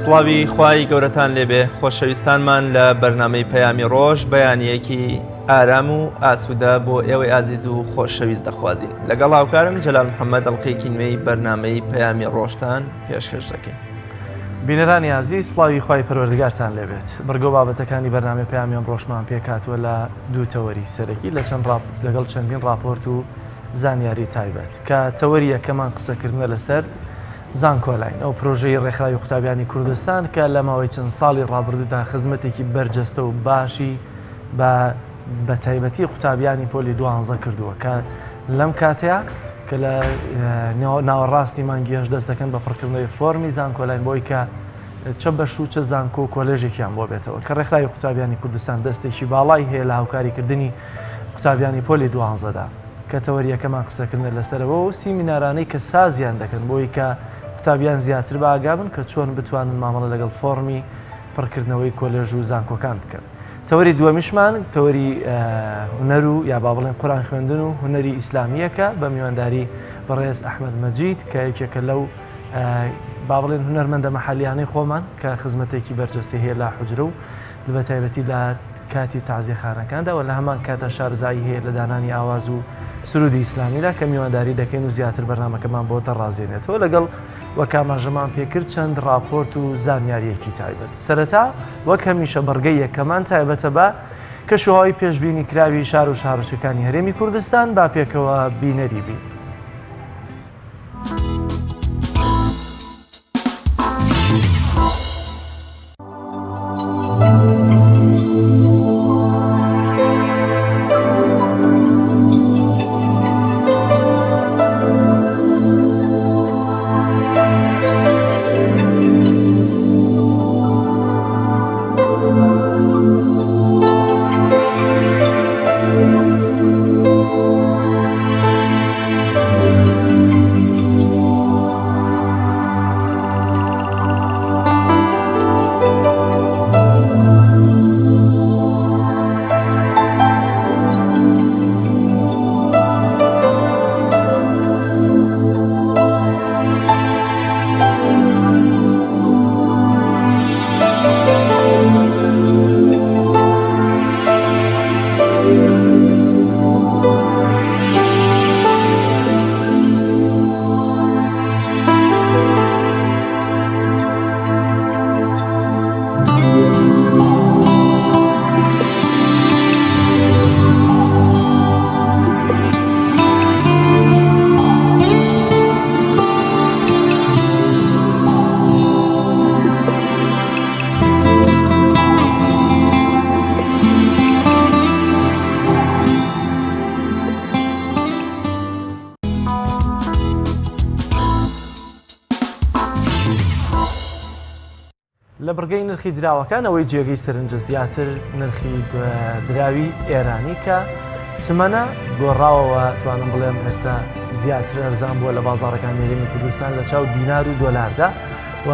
سڵاوی خوای گەورەتان لێبێ خۆشەویستانمان لە بەرنامەی پەیامی ڕۆژ بەیانیەکی ئارام و ئاسوودە بۆ ئێوەی ئازیز و خۆشەویست دەخوازین لەگەڵ هاوکارم جەلال محەممەد ئەڵقەیەکی نوێی بەرنامەی پەیامی ڕۆژتان پێشکەش دەکەین. بینەرانی عزیز سڵاوی خوای پەروەردگارتان لێبێت. بەرگۆ بابەتەکانی بەرنامەی پەیامیان ڕۆژمان پێکاتوە لە دوو تەوەری سەرەکی لەگەڵ چەندین راپۆرت و زانیاری تایبەت کە تەوەری یەکەمان قسەکردنە لەسەر زانکۆلاین ئەو پرۆژەی ڕێکخراوی قوتابیانی کوردستان کە لە ماوەی چەند ساڵی ڕابردوودا خزمەتێکی بەرجەستە و باشی بە تایبەتی قوتابیانی پۆلی 12 کردووە کە لەم کاتەیە کە لە ناوەڕاستی مانگیەش دەست دەکەن بە پڕکردنەوەی فۆرمی زانکۆلاین بۆی کە چە بەش و چە زانکۆ و کۆلێژێکیان بۆ بێتەوە کە ڕێکخراوی قوتابیانی کوردستان دەستێکی باڵای هەیە لە هاوکاریکردنی قوتابیانی پۆلی 12دا کە تەوەریەکەمان قسەکردن لەسەرەوە و سیمینارانەی کە سازیان دەکەن بۆی کە قوتابیان زیاتر بە ئاگابن کە چۆن بتوانن مامەڵە لەگەڵ فۆرمی پڕکردنەوەی کۆلێژ و زانکۆکان بکەن. تەوەری دووەمیشمان تەوەری هونەر و یا با بڵێن قورئان خوێندن و هونەری ئیسلامیەکە بە میوانداری بەڕێز ئەحمەد مەجید کە یەکێکە لەو با بڵێن هونەرمەندە مەحەلیانەی خۆمان کە خزمەتێکی بەرجەستی هەیە لە حوجرە و بە تایبەتی لە کاتی تازیەخانەکاندا و لە هەمان کاتە شارزایی هەیە لە دانانی ئاواز و سرودی ئیسلامیدا کە میوانداری دەکەین و زیاتر بەرنامەکەمان بۆ دەڕازێنێتەوە لەگەڵ وەک ئاماژەمان پێکرد چەند راپۆرت و زانیاریەکی تایبەت. سەرەتا وەک هەمیشە بەڕگەی یەکەمان تایبەتە بە کەشوهاوی پێشبینی کراوی شار و شارۆچەکانی هەرێمی کوردستان با پێکەوە بینەری بین. لە بڕگەی نرخی دراوەکان ئەوەی جێگەی سەرنجە زیاتر نرخی دراوی ئێرانی کە چمەنە گۆڕاوەوە توانم بڵێم ئێستا زیاتر ئەرزان بووە لە بازاڕەکانی هەرێمی کوردستان لە چاو دینار و دۆلاردا و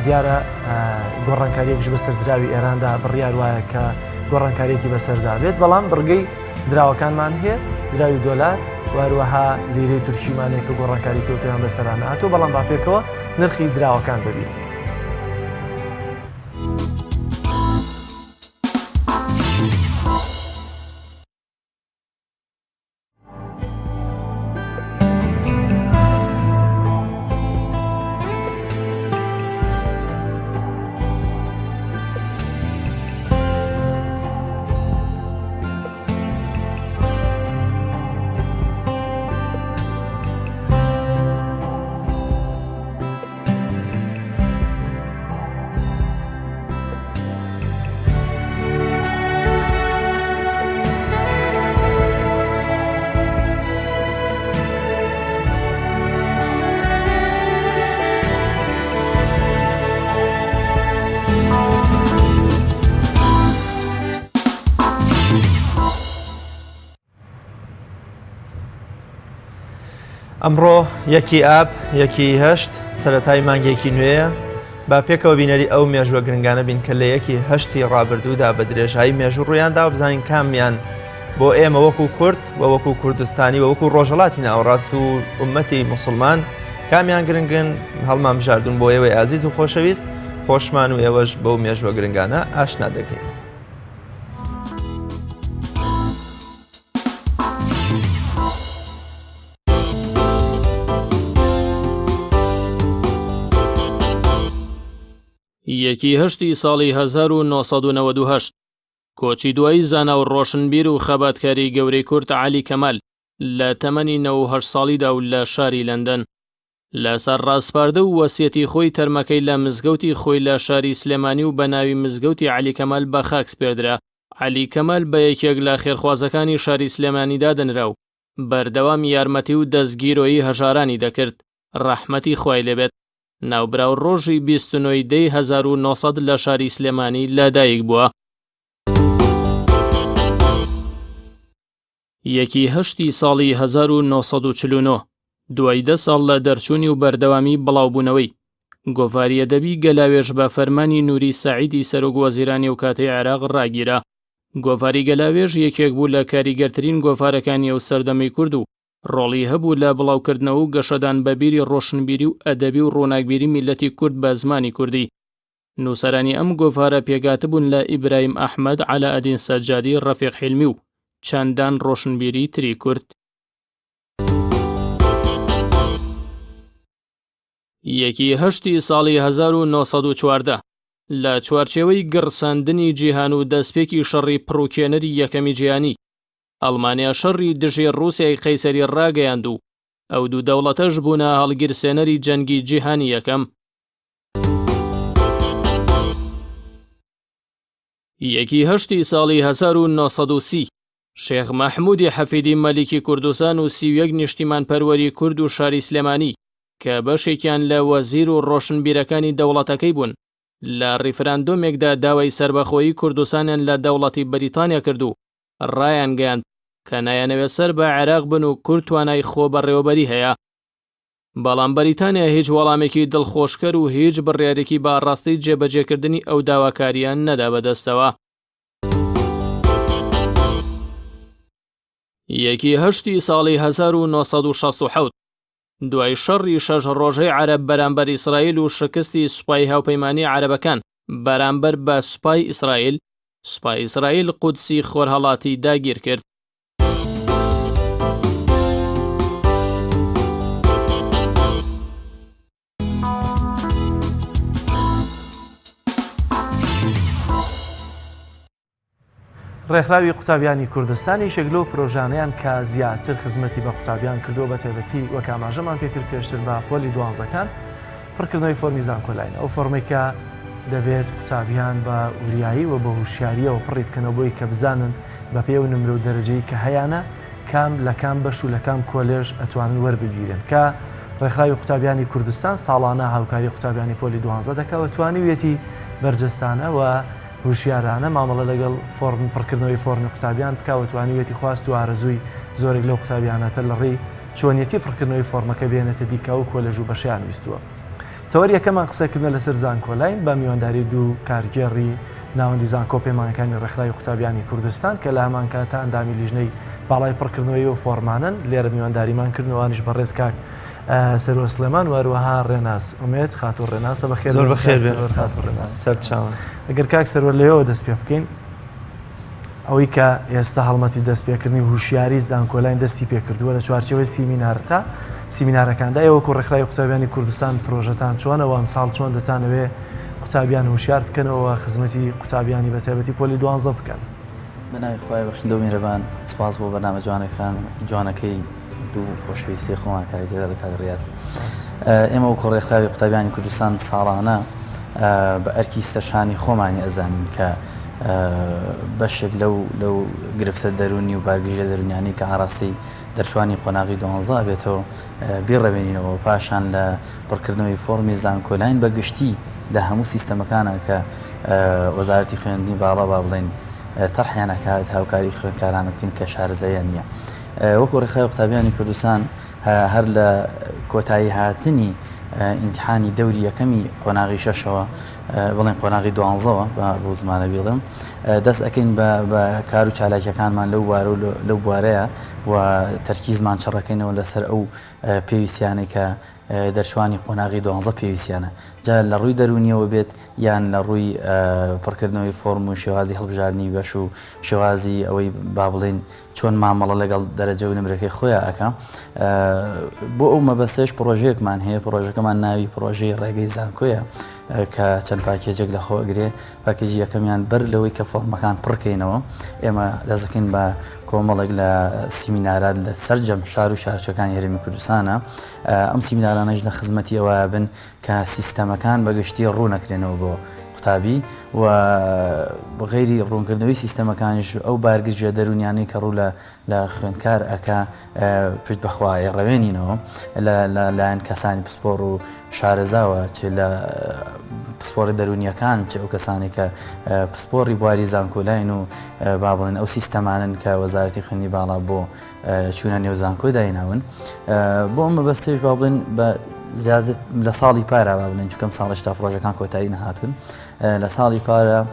دیارە گۆڕانکاریەکش بەسەر دراوی ئێراندا بڕیار وایە کە گۆڕانکاریەکی بەسەردا بێت بەڵام بڕگەی دراوەکانمان هەیە دراوی دۆلار واروەها لیرەی تورکیمانەیە کە گۆڕانکاری کەوتیان بەسەرانە هاتووە بەڵام با پێکەوە نرخی دراوەکان ببین. ئەمڕۆ یەکی ئاب یەکی هەشت سەرەتای مانگێکی نوێیە با پێکەوە بینەری ئەو مێژوە گرنگانە بین کە لە یەکی هەشتی ڕابردوودا بە درێژایی مێژوو ڕوویاندا و بزانین کامیان بۆ ئێمە وەکو کورد و وەکو کوردستانی و وەکو ڕۆژهەڵاتی ناوەڕاست و ئومەتی موسڵمان کامیان گرنگن هەڵمان بژاردون بۆ ئێوەی ئازیز و خۆشەویست خۆشمان و ئێوەش بەو مێژوە گرنگانە ئاشنا دەکەین. یەکی هەشتی ساڵی 1998 کۆچی دوایی زانا و ڕۆشنبیر و خەباتکاری گەورەی کورد عەلی کەمال لە تەمەنی 98 ساڵیدا و لە شاری لەندەن لەسەر ڕاستپاردە و وەسیەتی خۆی تەرمەکەی لە مزگەوتی خۆی لە شاری سلێمانی و بە ناوی مزگەوتی عەلی کەمال بە خاک سپێردرا. عەلی کەمال بە یەکێک لە خێرخوازەکانی شاری سلێمانیدا دەنرا و بەردەوام یارمەتی و دەستگیرۆیی هەژارانی دەکرد، ڕەحمەتی خوای لێبێت. ناوبراو ڕۆژی 29 دەی 1900 لە شاری سلێمانی لەدایک بووە. یەکی هەشتی ساڵی 1949 دوای 10 ساڵ لە دەرچوونی و بەردەوامی بڵاوبوونەوەی گۆڤاریە دەبی گەلاوێژ بە فەرمانی نووری سەعیدی سەرۆک وەزیرانی و کاتەی عێراق ڕاگیرا. گۆڤاری گەلاوێژ یەکێک بوو لە کاریگەرترین گۆڤارەکانی ئەو سەردەمەی کورد و ڕۆڵی هەبوو لە بڵاوکردنەوە و گەشەدان بە بیری ڕۆشنبیری و ئەدەبی و ڕۆناکبیری میلەتی کورد بە زمانی کوردی. نووسەرانی ئەم گۆڤارە پێگاتە بوون لە ئیبراهیم ئەحمەد، عەلاءەدین سەجادی، ڕەفیق حیلمی و چەندان ڕۆشنبیری تری کورد. یەکی هەشتی ساڵی 1940 لە چوارچێوەی گڕساندنی جیهان و دەستپێکی شەڕی پڕوکێنەری یەکەمی جیهانی ئەڵمانیا شەڕی دژی ڕووسیای قەیسەری ڕاگەیاند و ئەو دوو دەوڵەتەش بوونە هەڵگیرسێنەری جەنگی جیهانی یەکەم. یەکی هەشتی ساڵی 1930 شێخ مەحموودی حەفیدی مەلیکی کوردستان و 31 نیشتیمان پەروەری کورد و شاری سلێمانی کە بەشێکیان لە وەزیر و ڕۆشنبیرەکانی دەوڵەتەکەی بوون لە ڕیفراندۆمێکدا داوای سەربەخۆیی کوردستانیان لە دەوڵەتی بەریتانیا کرد و ڕایان گەیاند کە نایەنەوێت سەر بە عێراق بن و کورد توانای خۆ بەڕێوەبەری هەیە. بەڵام بەریتانیا هیچ وەڵامێکی دڵخۆشکەر و هیچ بڕیارێکی باڕاستی جێبەجێکردنی ئەو داواکاریان نەدا بەدەستەوە. یەکی هەشتی ساڵی 1967 دوای شەڕی 6 ڕۆژەی عەرەب بەرامبەر ئیسرائیل و شکستی سوپای هاوپەیمانی عەرەبەکان بەرامبەر بە سوپای ئیسرائیل، سوپای ئیسرائیل قودسی خۆرهەڵاتی داگیر کرد. ڕێکخراوی قوتابیانی کوردستانی شەگلۆ پرۆژانەیان کە زیاتر خزمەتی بە قوتابیان کردو بە تایبەتی وەک ئاماژەمان پێکرد پێشتر بە پۆلی دوانزەکان پڕکردنەوەی فۆرمی زانکۆلاین، ئەو فۆرمێک کە دەبێت قوتابیان بە وریایی و بە هوشیاریەوە پڕی بکەنەوە بۆی کە بزانن بە پێ و نمرە و دەرەجەی کە هەیەە کام لە کام بەش و لە کام کۆلێژ ئەتوانن وەربگیرن کە ڕێکخراوی قوتابیانی کوردستان ساڵانە هاوکاری قوتابیانی پۆلی دوانزە دەکەوە توانیویەتی بەرجەستانە و هوشیارانە مامەڵە لەگەڵ فۆرم پڕکردنەوەی فۆرمی قوتابیان بکەوە توانیوێتی خواست و ئارەزووی زۆرێک لەو قوتابیانەتە لە ڕێی چۆنیەتی پڕکردنەوەی فۆرمەکە بێنێتە دیکە و کۆلێژ و بەشیان ویستووە. تەوەری یەکەمان قسەکردنە لەسەر زانکۆلاین بە میوانداری دوو کارگێڕی ناوەندی زانکۆ پەیمانەکانی ڕێکخراوی قوتابیانی کوردستان کە لە هەمان کاتە ئەندامی لیژنەی باڵای پڕکردنەوەی و فۆرمانن لێرە میوانداریمان کردنەوەوانیش بەڕێز کاک سەرۆ سلێمان وەروەها ڕێناس ئومێد خاتۆ ڕێناسە بەخێر زۆر بەخێر سەرچاوە. ئەگەر کاک سەرۆ لێەوە دەست پێ بکەین ئەوەی کە ئێستا هەڵمەتی دەستپێکردنی هوشیاری زانکۆلاین دەستی پێکردووە لە چوارچێوەی سیمینارتا سیمینارەکاندا ئێوەکو ڕێکخراوی قوتابیانی کوردستان پرۆژەتان چۆنەوە ئەمساڵ چۆن دەتانەوێ قوتابیان هوشیار بکەنەوە خزمەتی قوتابیانی بە تایبەتی پۆلی دوانزە بکەن. بەناوی خۆی بەخشندە و میرەبان سپاس بۆ بەرنامە جوانەکەی دوو خۆشەویستی خۆمان کاریجێرە لە کاک ڕیاز. ئێمە وەکو ڕێکخراوی قوتابیانی کوردستان ساڵانە بە ئەرکی سەرشانی خۆمانی ئەزانین کە بەشێک لەو گرفتە دەرونی و بارگریژە دەرونیانی کە ئاراستی دەرچوانی قۆناغی دوانزە بێتەوە بیڕەوێنینەوە پاشان لە پڕکردنەوەی فۆرمی زانکۆلاین بە گشتی لە هەموو سیستەمەکانە کە وەزارەتی خوێندنی باڵا با بڵێن تەرحیانەکات هاوکاری خوێندکاران بکەین کە شارەزاییان نییە. وەکو ڕێکخراوی قوتابیانی کوردستان هەر لە کۆتایی هاتنی ئیمتیحانی دەوری یەکەمی قۆناغی شەشەوە بڵێن قۆناغی دوانزەوە بۆ زمانە بڵێم دەست ئەەکەین بە کار و چالاکیەکانمان لەو بوارەیە و تەرکیزمان چڕەکەینەوە لەسەر ئەو پێویستیانەی کە دەرچوانی قۆناغی 12 پێویستیانە جا لە ڕووی دەرونیەوە بێت یان لە ڕووی پڕکردنەوەی فۆرم و شێوازی هەڵبژاردننی بەش و شێوازی ئەوەی با بڵێن چۆن مامەڵە لەگەڵ دەرەجە و نمرەکەی خۆیان ئەەکە بۆ ئەو مەبەستەش پرۆژەیەکمان هەیە پرۆژەکەمان ناوی پرۆژەی ڕێگەی زانکۆیە کە چەند پاکێجێک لە خۆگرێ پاکێجی یەکەمیان بەر لەوەی کە فۆرمەکان پڕکەینەوە ئێمە دەزەکەین بە کۆمەڵێک لە سیمینارات لە سەررجەم شار و شارچەکان هەرێمی کوردستانە ئەم سیمینارانەش لە خزمەتی ئەوە بن کە سیستەمەکان بەگشتی ڕوو نەکرێنەوە بۆ قوتابی و غێری ڕوونکردنەوەی سیستەمەکانیش ئەو بارگرژە دەرونیانەی کە ڕوو لە خوێندکار ئەکا پشت بەخوای ڕەوێنینەوە لایەن کەسانی پسپۆڕ و شارەزاوە چ لە پسپۆری دەرونیەکان چ ئەو کەسانی کە پسپۆڕی بواری زانکۆلاین و با بڵێن ئەو سیستەمانن کە وەزارەتی خوێندی باڵا بۆ چوونە نێو زانکۆی دایناون بۆ ئەمە بەستێش با بڵێن بە زیاتر لە ساڵی پارە با بڵێن چکەم ساڵش تا پرۆژەکان کۆتایی نەهاتون لە ساڵی پارە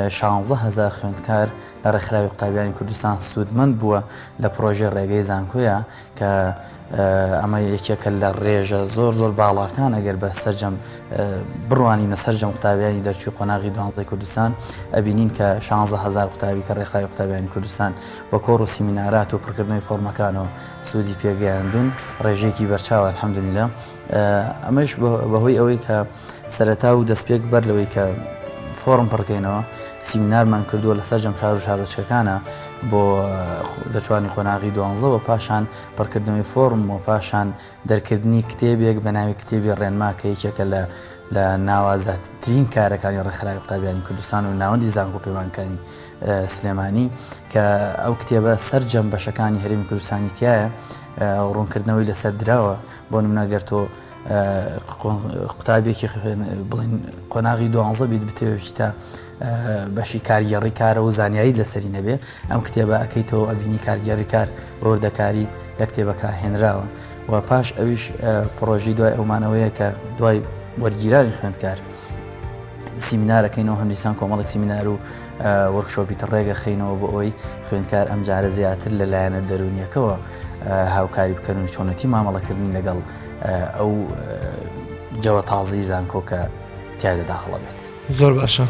16,000 خوێندکار لە ڕێکخراوی قوتابیانی کوردستان سوودمەند بووە لە پرۆژەی ڕێگەی زانکۆیە کە ئەمە یەکێکە لە ڕێژە زۆر باڵاکان ئەگەر بە سەررجەم بڕوانینە سەررجەم قوتابیانی دەرچوی قۆناغی 12 کوردستان ئەبینین کە 16,000 قوتابی کە ڕێکخراوی قوتابیانی کوردستان بە کۆڕ و سیمینارات و پڕکردنەوەی فۆرمەکانەوە سوودی پێگەیاندون ڕێژەیەکی بەرچاوە الحەمدولillah ئەمەش بەهۆی ئەوەی کە سەرەتا و دەستپێک بەر لەوەی کە فۆرم پڕکەینەوە سیمینارمان کردووە لە سەررجەم شار و شارۆچکەکانە بۆ دەچوانی قۆناغی 12 و پاشان پڕکردنەوەی فۆرم و پاشان دەرکردنی کتێبێک بە ناوی کتێبی ڕێنما کە یەکێکە لە ناوازاترین کارەکانی ڕێکخراوی قوتابیانی کوردستان و ناوەندی زانکۆ پەیمانکانی سلێمانی کە ئەو کتێبە سەررجەم بەشەکانی هەرێمی کوردستانی تایە ڕوونکردنەوەی لەسەر دراوە بۆ نمونەگەر تۆ قوتابێکی بڵین قۆناغی 12 بیت بتێوێت تا بەشی کارگەڕی کارە و زانیاری لەسەری نەبێ ئەم کتێبە ئەەکەیتەوە ئەبینی کارگەڕی کار بەوردەکاری لە کتێبەکە هێنراوە و پاش ئەویش پرۆژی دوای ئەومانەوەیە کە دوای وەرگیرانی خوێندکار سیمینارەکەینەوە هەمدیسان کۆمەڵێک سیمینار و وەرکشۆپی ڕێگە خینەوە بۆ ئەوی خوێندکار ئەم جارە زیاتر لەلایەنە دەرونیەکەوە هاوکاری بکەن و چۆنەتی مامەڵەکردنی لەگەڵ ئەو جەوە تازی زانکۆ کە تیادە داخڵە بێت زۆر باشە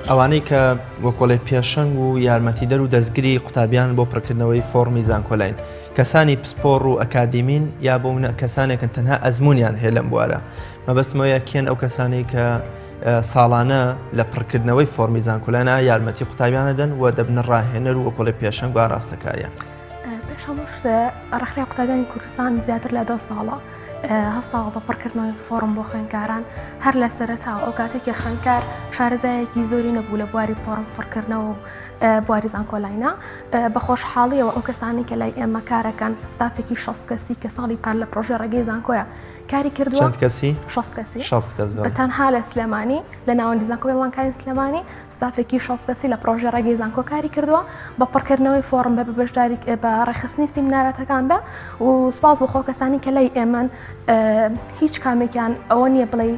ئەوانەی کە وەکۆڵی پێشنگ و یارمەتی دەر و دەستگری قوتابیان بۆ پڕکردنەوەی فۆرمی زانکۆلاین کەسانی پسپۆڕ و ئەکادیمین یا بۆ کەسانێکن تەنها ئەزمونیان هەیە لەم بوارە مەبەستمەوەیە کێن ئەو کەسانی کە ساڵانە لە پڕکردنەوەی فۆرمی زانکۆلایە یارمەتی قوتابیانە دەن و دەبنە ڕاهێنەر و وەکۆڵی پێشنگ و ڕاستەکاریە پێش هەموو شتە ڕێکخراوی قوتابیانی کوردستان زیاتر لە 10 ساڵە هەستاوە بە پڕکردنەوەی فۆرم بۆ خوێندکاران هەر لە سەرەتاوە ئەو کاتێکی خوێندکار شارەزایەکی زۆری نەبوو لە بواری فۆرم فڕکردنەوە و بواری زانکۆلاینە بە خۆشحاڵیەوە ئەو کەسانی کە لای ئێمە کارەکەن ستافێکی 60 کەسی کە ساڵی پار لە پرۆژە ڕێگەی زانکۆیە کاری کردووە چەند کەسی 60 کەس بەتەنها لە سلێمانی لە ناوەندی زانکۆ پەیمانکاری سلێمانی ستافێکی 60 کەسی لە پرۆژە ڕێگەی زانکۆ کاری کردووە بە پڕکردنەوەی فۆرم بە بەشداری بە ڕێخستنی سیمینارەتەکان بە و سپاس بۆ خۆ کەسانی کە لای ئێمەن هیچ کامێکیان ئەوە نییە بڵێ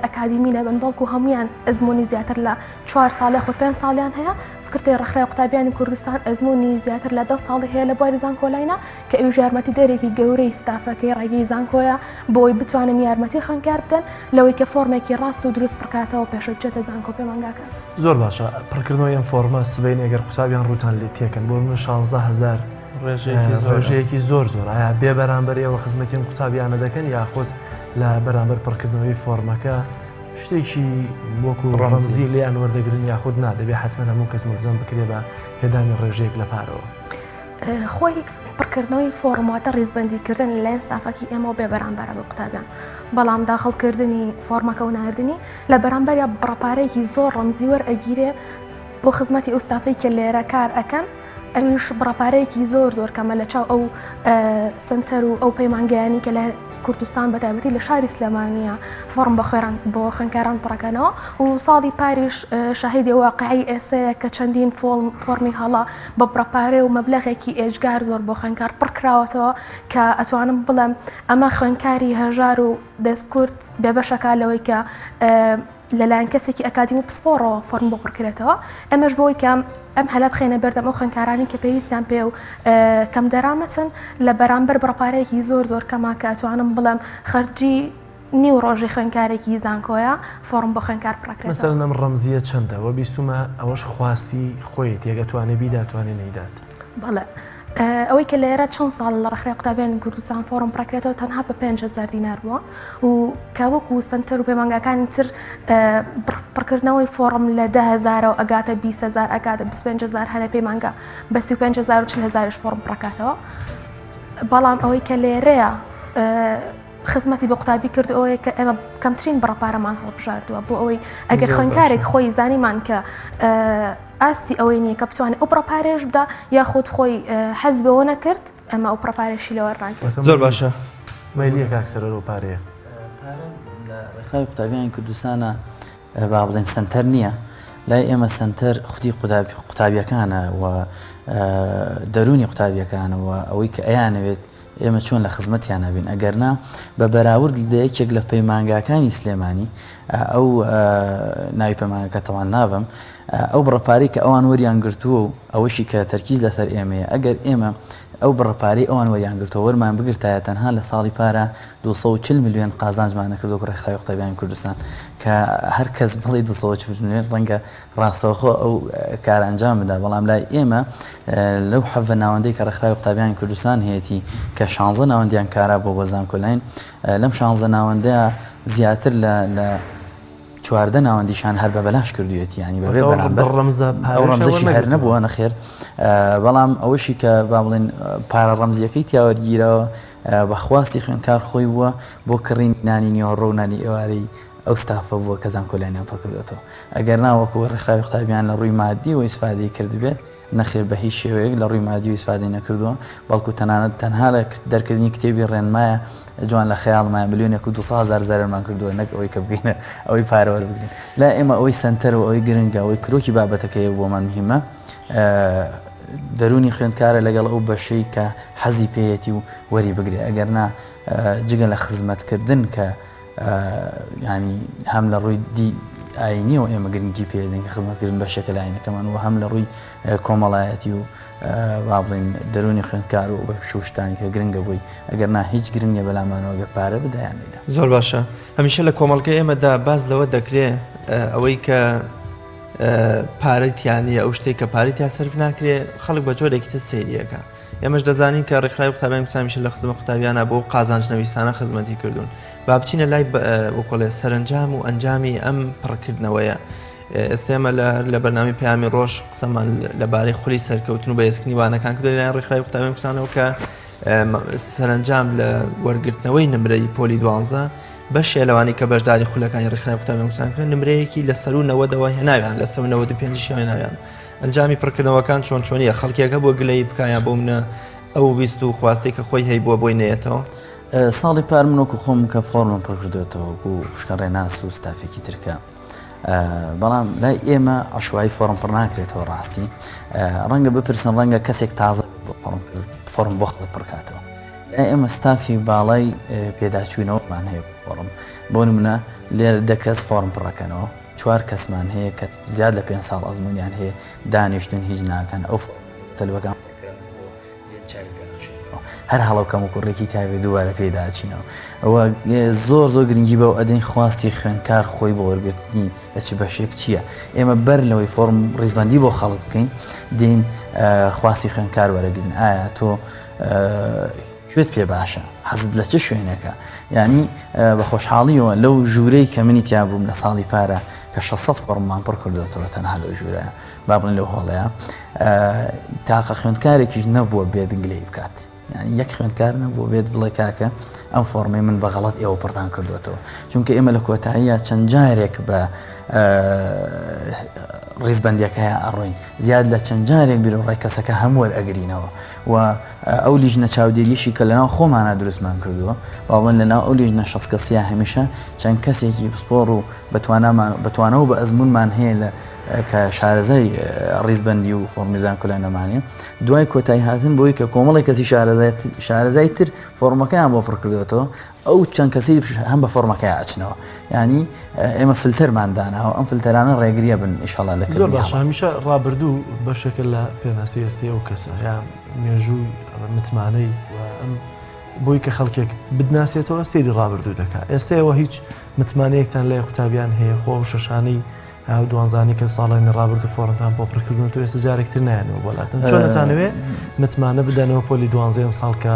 ئەکادیمی نەبن بەڵکو هەمویان ئەزمموی زیاتر لە 4 ساڵی خۆ 5 ساڵیان هەیە سکرتێ ڕێکخراوی قوتابیانی کوردستان ئەزمموی زیاتر لە 10 ساڵی هەیە لە بواری زانکۆلاینە کە ئەویش یارمەتی دەرێکی گەورەی ستافەکەی ڕێگەی زانکۆیە بۆی بتوانن یارمەتی خوێندکار بدەن لەوەی کە فۆرمێکی ڕاست و دروست بکاتەوە پێش بچێتە زانکۆ پەیمانگاکان زۆر باشە پڕکردنەوەی ئەم فۆرمە سبەین ئەگەر قوتابیان ڕوتان لێ تێکەن بۆ من 16,000 ڕێژەیەکی زۆر ئایا بێ بەرامبەریەوە خزمەتیان قوتابیانە دەکەن یاخود لە بەرامبەر پڕکردنەوەی فۆرمەکە شتێکی وەکو ڕەمزی لیان وەردەگرن یاخود نادەبێ حتممە هەموو کەس ملزەم بکرێ بە پێدانی ڕێژەیەک لە پارەوە خۆی پڕکردنەوەی فۆرماتە ڕێزبەندیکردن لەلایەن ستافەکی ئێمە بێ بەرامبەرە بە قوتابیان بەڵام داخڵکردنی فۆرمەکە و ناردنی لە بەرامبەریا بڕەپارەیەکی زۆر ڕەمزی وەرئەگیرێ بۆ خزمەتی ئەو ستافەی کە لێرە کار ئەکەن ئەویش بڕەپارەیەکی زۆر کەمە لە چاو ئەو سنتەر و ئەو پەیمانگەیانی کە لە کوردستان بەتایبەتی لە شاری سلێمانیە فۆرم بۆ خوێندکاران پڕەکەنەوە و ساڵی پاریش شاهیدی واقعی ئێسەیە کە چەندین فۆرمی هەڵا بە بڕەپارێ و مەبلەغێکی ئێجگار زۆر بۆ خوێندکار پڕکراوەتەوە کە ئەتوانم بڵێم ئەمە خوێندکاری هەژار و دەستکورد بێبەشەکە لەوەی کە لەلایەن کەسێکی ئەکادمی پسپۆڕەوە فۆرم بۆ پڕکرێتەوە ئەمەش بۆی کەم ئەم هەلات خێنە بەردەم ئەو خوێندکارانی کە پێویستیان پێ و کەم دەرامەچن لە بەرامبەر بڕەپارەیەکی زۆر کەما کە ئەتوانم بڵێم خەرجی نیو ڕۆژی خوێندکارێکی زانکۆیە فۆرم بۆ خوێندکار پڕکرێت. مەسەڵەن ئەم ڕەمزیە چەندە وە بیستمە ئەوەش خواستی خۆی تێگەتوانێ بیداتوانێ نەیدات. بەڵێ ئەوەی کە لێرە چەند ساڵ لە ڕێکخراوی قوتابیانی کوردستان فۆرم پڕکرێتەوە تەنها بە 5,000 دینار بووە و کاوەکو وستەنتر و پەیمانگاکانی تر پڕکردنەوەی فۆرم لە 10,000 ئەگاتە 20,000 ئەگاتە 25,000 هەنە پەیمانگا بە 35,000 و 40,000 فۆرم پڕکاتەوە. بەڵام ئەوەی کە لێرەیە خزمەتی بە قوتابی کرد ئەوەیە کە ئێمە کەمترین بڕەپارەمان هەڵبژاردووە بۆ ئەوەی ئەگەر خوێندکارێک خۆی زانیمان کە ئاستی ئەوەی نییە کە بتوانێت ئەو پڕەپارێش بدە یاخود خۆی حەز بەوە نەکرد ئەمە ئەو پڕەپارێشی لەوە ڕانکرد. زۆر باشە مەلیە کاکسەر ئەو پارەیە لە ڕێکخراوی قوتابیانی کوردستانە با بڵێن سنتەر نییە لای ئێمە سنتەر خودی قوتابیەکانە و دەرونی قوتابیەکانەوە ئەوەی کە ئەیانەوێت ئێمە چۆن لە خزمەتیان نبین ئەگەرنا بە بەراورد لە یەکێک لە پەیمانگاکانی سلێمانی ئەو ناوی پەیمانگاکە تەوان نابم ئەو بڕەپارەی کە ئەوان وەریان گرتووە و ئەوەشی کە تەرکیز لەسەر ئێمەیە ئەگەر ئێمە ئەو بڕەپارەی ئەوان وەریان گرتەوە وەرمان بگرتایە تەنها لە ساڵی پارە 240 میلیۆن قازانجمانە کردو ڕێکخراوی قوتابیانی کوردستان کە هەر کەس بڵێ 240 میلیۆن ڕەنگە ڕاستەوخۆ ئەو کار ئەنجام بدا بەڵام لای ئێمە لەو حەڤە ناوەندەی کە ڕێکخراوی قوتابیانی کوردستان هەیەی کە 16 ناوەندیان کارا بۆ وەزان کۆلاین لەم 16 ناوەندەیە زیاتر لە 14 ناوەندیشان هەر بە بەلاش کردوێتی ینی بەبێ بەرامبەر ئەو ڕەمزەشی هەر نەبووە نەخێر بەڵام ئەوەشی کە با بڵێن پارە ڕەمزیەکەی تیاوەرگیرەوە بەخواستی خوێندکار خۆی بووە بۆ کڕین نانی نیوەڕۆ و نانی ئێوارەی ئەو ستافە بووە کە زانکۆلایانیان پڕکردێتەوە ئەگەر ناوەکو ڕێکخراوی قوتابیان لە ڕووی مادی و ئیسفادەی کردبێت نەخێر بە هیچ شێوەیەک لە ڕووی مادی و ئیسفادەی نەکردووە بەڵکو تەنها لە دەرکردنی کتێبی ڕێنمایە جوان لە خەیاڵمایە ملیۆنێک و 200,000 زەرمان کردووە نەک ئەوەی کە بگەینە ئەوەی پارەوە بگرین لا ئێمە ئەوەی سنتەر و ئەوەی گرنگە ئەوەی کرۆکی بابەتەکەی بۆمان مهمە دەرونی خوێندکارە لەگەڵ ئەو بەشەی کە حەزی پێیەتی و وەری بگرێ ئەگەرنا جگە لە خزمەتکردن کە ینی هەم لە ڕووی دی ئاینی و ئێمە گرنگی پێدەین کە خزمەتکردن بەشێکە لە ئاینەکەمان و هەم لە ڕووی کۆمەڵایەتی و با بڵین دەرونی خوێندکار و بە شوشتانی کە گرنگە بووی ئەگەرنا هیچ گرنگە بەلامانەوە گەر پارە بدایانیدا. زۆر باشە هەمیشە لە کۆمەڵگە ئێمەدا باز لەوە دەکرێت ئەوەی کە پارەتیانە ئەو شتێک کە پارێتیا سەرف ناکرێت خەڵک بە جۆرێکی تر سەیریەکە ئێمەش دەزانین کە ڕێکخراوی قوتابیانی کوردستان لە خزمەت قوتابیانە بۆ قازانجنەویستانە خزمەتی کردوون با بچینە لای وەکۆڵێ سەرنجام و ئەنجامی ئەم پڕکردنەوەیە ئێستێمە لە بەرنامی پەیامی ڕۆژ قسەمان لەبارەی خولی سەرکەوتن و بەهێزکردنی وانەکان کردو لەلایەن ڕێکخراوی قوتابیانی کوردستانەوە کە سەرنجام لە وەرگرتنەوەی نمرەی پۆلی 12 بەشێ لەوانی کە بەشداری خولەکانی ڕێکخراوی قوتابیانی کوردستان کرد نمرەیەکی لە سەر و 90ەوە هێناویان لە 95 هێناویان ئەنجامی پڕکردنەوەکان چۆنیە خەڵکیەکە بۆ گلەی بکایە بۆ منە ئەو بیست و خواستی کە خۆی هەی بووە بۆی نێتەوە ساڵی پار منۆکو خۆم کە فۆرمم پڕکردوێتەوە و خوشکە ڕێناس و ستافێکی ترکە بەڵام لای ئێمە عشوایی فۆرم پڕ ناکرێتەوە ڕاستی ڕەنگە بپرسن ڕەنگە کەسێک تازە فۆرم بۆ خەڵک پڕکاتەوە ئێمە ستافی باڵای پێداچوونەوەمان هەیە فۆرم بۆ نمونە لێرە 10 کەس فۆرم پڕەکەنەوە 4 کەسمان هەیە کە زیاد لە 5 ساڵ ئەزمونیان هەیە دانیشتون هیچ ناکەن ئەو تەلوەکان هەر هەڵەوکەم و کوڕێکی تاوێ دووبارە پێداچینەوە ئەوە زۆر گرنگی بەو ئەدەین خواستی خوێندکار خۆی بە وەرگرتنی لە چ بەشێک چییە ئێمە بەر لەوەی فۆرم ڕیزبندی بۆ خەڵک بکەین دین خواستی خوێندکار وەرەگرن ئایا تۆ شوێت پێ باشە حەزت لە چه شوێنەکە ینی بە خۆشحاڵیەوە لەو ژوورەی کە منی تیا بووم لە ساڵی پارە کە 600 فۆرممان پڕ کردوێتەوە تەنها لەو ژوورەیە با بڵێن لەو هۆڵەیە تاقە خوێندکارێکیش نەبووە بێت گلەی بکات یەک خوێندکار نەبوو بێت بڵێ کاکە ئەم فۆرمەی من بە غەڵەت ئێوە پڕتان کردوێتەوە چونکە ئێمە لە کۆتاییە چەند جارێک بە ڕیزبەندیەکەیە ئەڕۆین زیاد لە چەند جارێک بیرۆڕای کەسەکە هەموو وەرئەگرینەوە و ئەو لیژنە چاودێریشی کە لەناو خۆمانە دروستمان کردووە باڵێن لەناو ئەو لیژنە 6 کەسیە هەمیشە چەند کەسێکی پسپۆڕ و بەتوانەوە بە ئەزمونمان هەیە لە کە شارەزای ڕیزبەندی و فۆرمی زانکۆلای نەمانێ دوای کۆتایی هاتن بۆی کە کۆمەڵی کەسی شارەزای تر فۆرمەکەیان بۆ پڕکردێتەوە ئەو چەند کەسی هەم بە فۆرمەکەی ئاچنەوە ینی ئێمە فلتەرمانداناوە ئەم فلتەرانە ڕێگریە بن ئیشەڵا لە زۆر باش هەمیشە ڕابردوو بەشێکە لە پێناسی ئێستی ئەو کەسە یان مێژووی متمانەی ئەم بۆی کە خەڵکێک بدناسێتەوە سێری ڕابردوو دەکات ئێستاەوە هیچ متمانەیەکتان لای قوتابیان هەیە خۆ و شەشانی دوانزانی کە ساڵانی ڕابردوو فۆرمتان بۆ پڕکردن تو ئێستا جارێکتر نایەنەوە وڵاتن چۆنتانەوێ متمانە بدەنەوە پۆلی دوانزەم ساڵ کە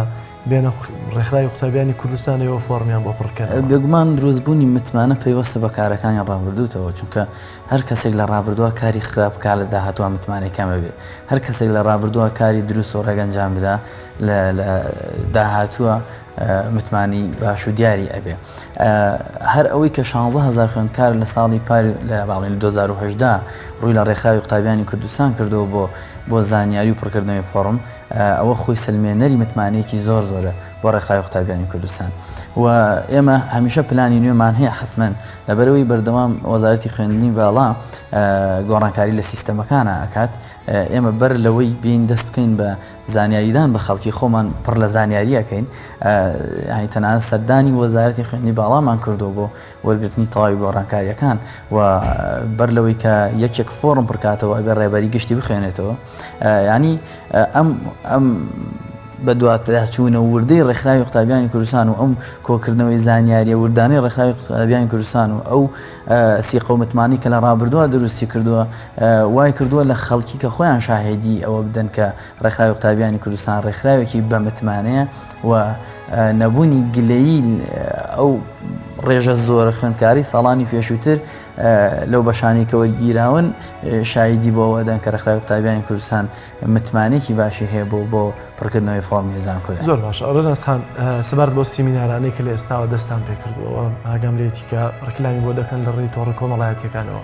بێنە ڕێکخراوی قوتابیانی کوردستانەوە فۆرمیان بۆ پڕکەن بێگومان دروستبوونی متمانە پێوەستە بە کارەکانی ڕابردووتەوە چونکە هەر کەسێک لە ڕابردووە کاری خراپکە لە داهاتوە متمانێکەمە بێ هەر کەسێک لە ڕابردووە کاری دروست و ڕێگەنجام بدا لە داهاتووە متمانی باش و دیاری ئەبێ هەر ئەوەی کە 16,000 خوێندکار لە ساڵی پار لە باڵین 2010 ڕووی لە ڕێکخراوی قوتابیانی کوردستان کردەوە بۆ زانیاری و پڕکردنەوەی فۆرم ئەوە خۆی سلمێنەری متمانەیەکی زۆر زۆرە بۆ ڕێکخراوی قوتابیانی کوردستان و ئێمە هەمیشە پلانی نوێمان هەیە حتمەن لەبەرەوەی بەردەوام وەزارەتی خوێندنی باڵا گۆڕانکاری لە سیستەمەکانە ئەکات ئێمە بەر لەوەی بین دەست بکەین بە زانیاریدان بە خەڵکی خۆمان پڕ لە زانیاریەکەین تەنانەت سەردانی وەزارەتی خوێندنی باڵامان کردو بۆ وەرگرتنی تەواوی گۆڕانکاریەکان و بەر لەوەی کە یەکێک فۆرم پڕکاتەوە ئەبێ ڕێبەری گشتی بخوێنێتەوە ینی ئەم بە دواتچوونە وردەی ڕێکخراوی قوتابیانی کوردستان و ئەم کۆکردنەوەی زانیاریە وردانەی ڕێکخراوی قوتابیانی کوردستان و ئەو سیقە و متمانی کە لە ڕابردووە دروستی کردووە وای کردووە لە خەڵکی کە خۆیان شاهێدی ئەوە بدەن کە ڕێکخراوی قوتابیانی کوردستان ڕێکخراوێکی بە متمانەیە و نەبوونی گلەیی ئەو ڕێژە زۆرە خوێندکاری ساڵانی پێشووتر لەو بەشانێکەوە گیراون شایدی بۆەوە دەن کە ڕێکخراوی قوتابیانی کوردستان متمانێکی باشی هەیە بۆ پڕکردنەوەی فۆرمی زانکۆلای زۆر باش ئەڵەنەسخان سەبارەت بۆ سیمینارانەی کە لە ئێستاوە دەستان پێکردووە ئاگام لێتی کە ڕکلامی بۆ دەکەن لە ڕێی تۆڕە کۆمەڵایەتیەکانەوە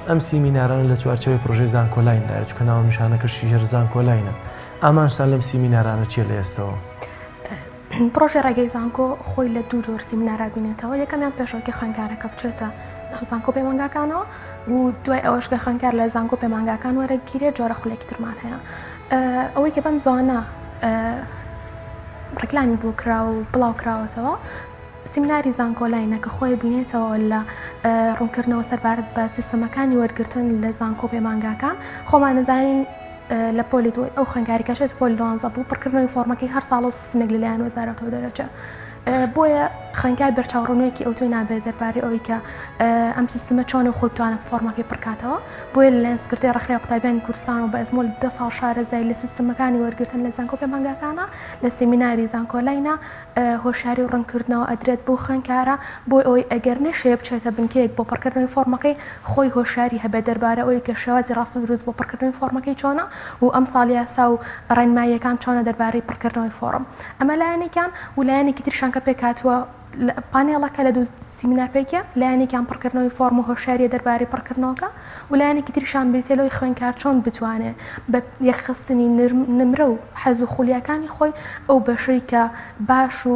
ئەم سیمینارانە لە چوارچەوەی پرۆژەی زانکۆلایندایە چونکە ناو نیشانەکەشی هێر زانکۆلاینە ئامانشتان لەم سیمینارانە چیە لە ئێستەوە؟ پرۆژێ ڕێگەی زانکۆ خۆی لە دوو جۆر سیمینارە بینێتەوە یەکەمیان پێشەوەی خوێندکارەکە بچێتە ناو زانکۆ پەیمانگاکانەوە و دوای ئەوەش کە خوێندکار لە زانکۆ پەیمانگاکان وەرەگیرێت جۆرە خولێکی ترمان هەیە ئەوەی کە بەم زۆنە ڕکلامی بۆ کراوە و بڵاو کراوەتەوە سیمیناری زانکۆلاینە کە خۆی بینێتەوە لە ڕوونکردنەوە سەربارەت بە سیستەمەکانی وەرگرتن لە زانکۆ پەیمانگاکان خۆمان نەزانین لە پۆلی دوای ئەو خوێندکاریکەشێت پۆلی دوانزە بوو پڕکردنەوەی فۆرمەکەی هەر ساڵ و سیستمێک لەلایەن وەزارەتەوە دەرەچێت بۆیە خوێندکار بەرچاوڕوونەوەیەکی ئەو توی نابێت دەربارەی ئەوەی کە ئەم سیستمە چۆنە خۆی بتوانێت فۆرمەکەی پڕکاتەوە بۆیە لەلایەن سکرتێری ڕێکخراوی قوتابیانی کوردستان و بە ئەزمۆل 10 ساڵ شارەزای لە سیستمەکانی وەرگرتن لە زانکۆ پەیمانگاکانە لە سیمیناری زانکۆلاینە هۆشیاری و ڕوونکردنەوە ئەدرێت بۆ خوێندکارە بۆی ئەوەی ئەگەر نەشێ بچێتە بنکەیەک بۆ پڕکردنەوەی فۆرمەکەی خۆی هۆشیاری هەبێت دەربارە ئەوەی کە شێوازی ڕاست و دروست بۆ پڕکردنەوەی فۆرمەکەی چۆنە و ئەم ساڵ یاسا و ڕێنماییەکان چۆنە دەربارەی پڕکردنەوەی فۆرم ئەمە لایەنێکیان و لایەنێکی تریشان کە پێکاتوە پانێڵەکە لە دوو سیمینارپێکە لایەنێکیان پڕکردنەوەی فۆرم و هۆشیاریە دەربارەی پڕکردنەوەکە و لایەنێکی تریشان بریتێلەوەی خوێندکار چۆن بتوانێت بە یەخستنی نمرە و حەز و خولیەکانی خۆی ئەو بەشەی کە باش و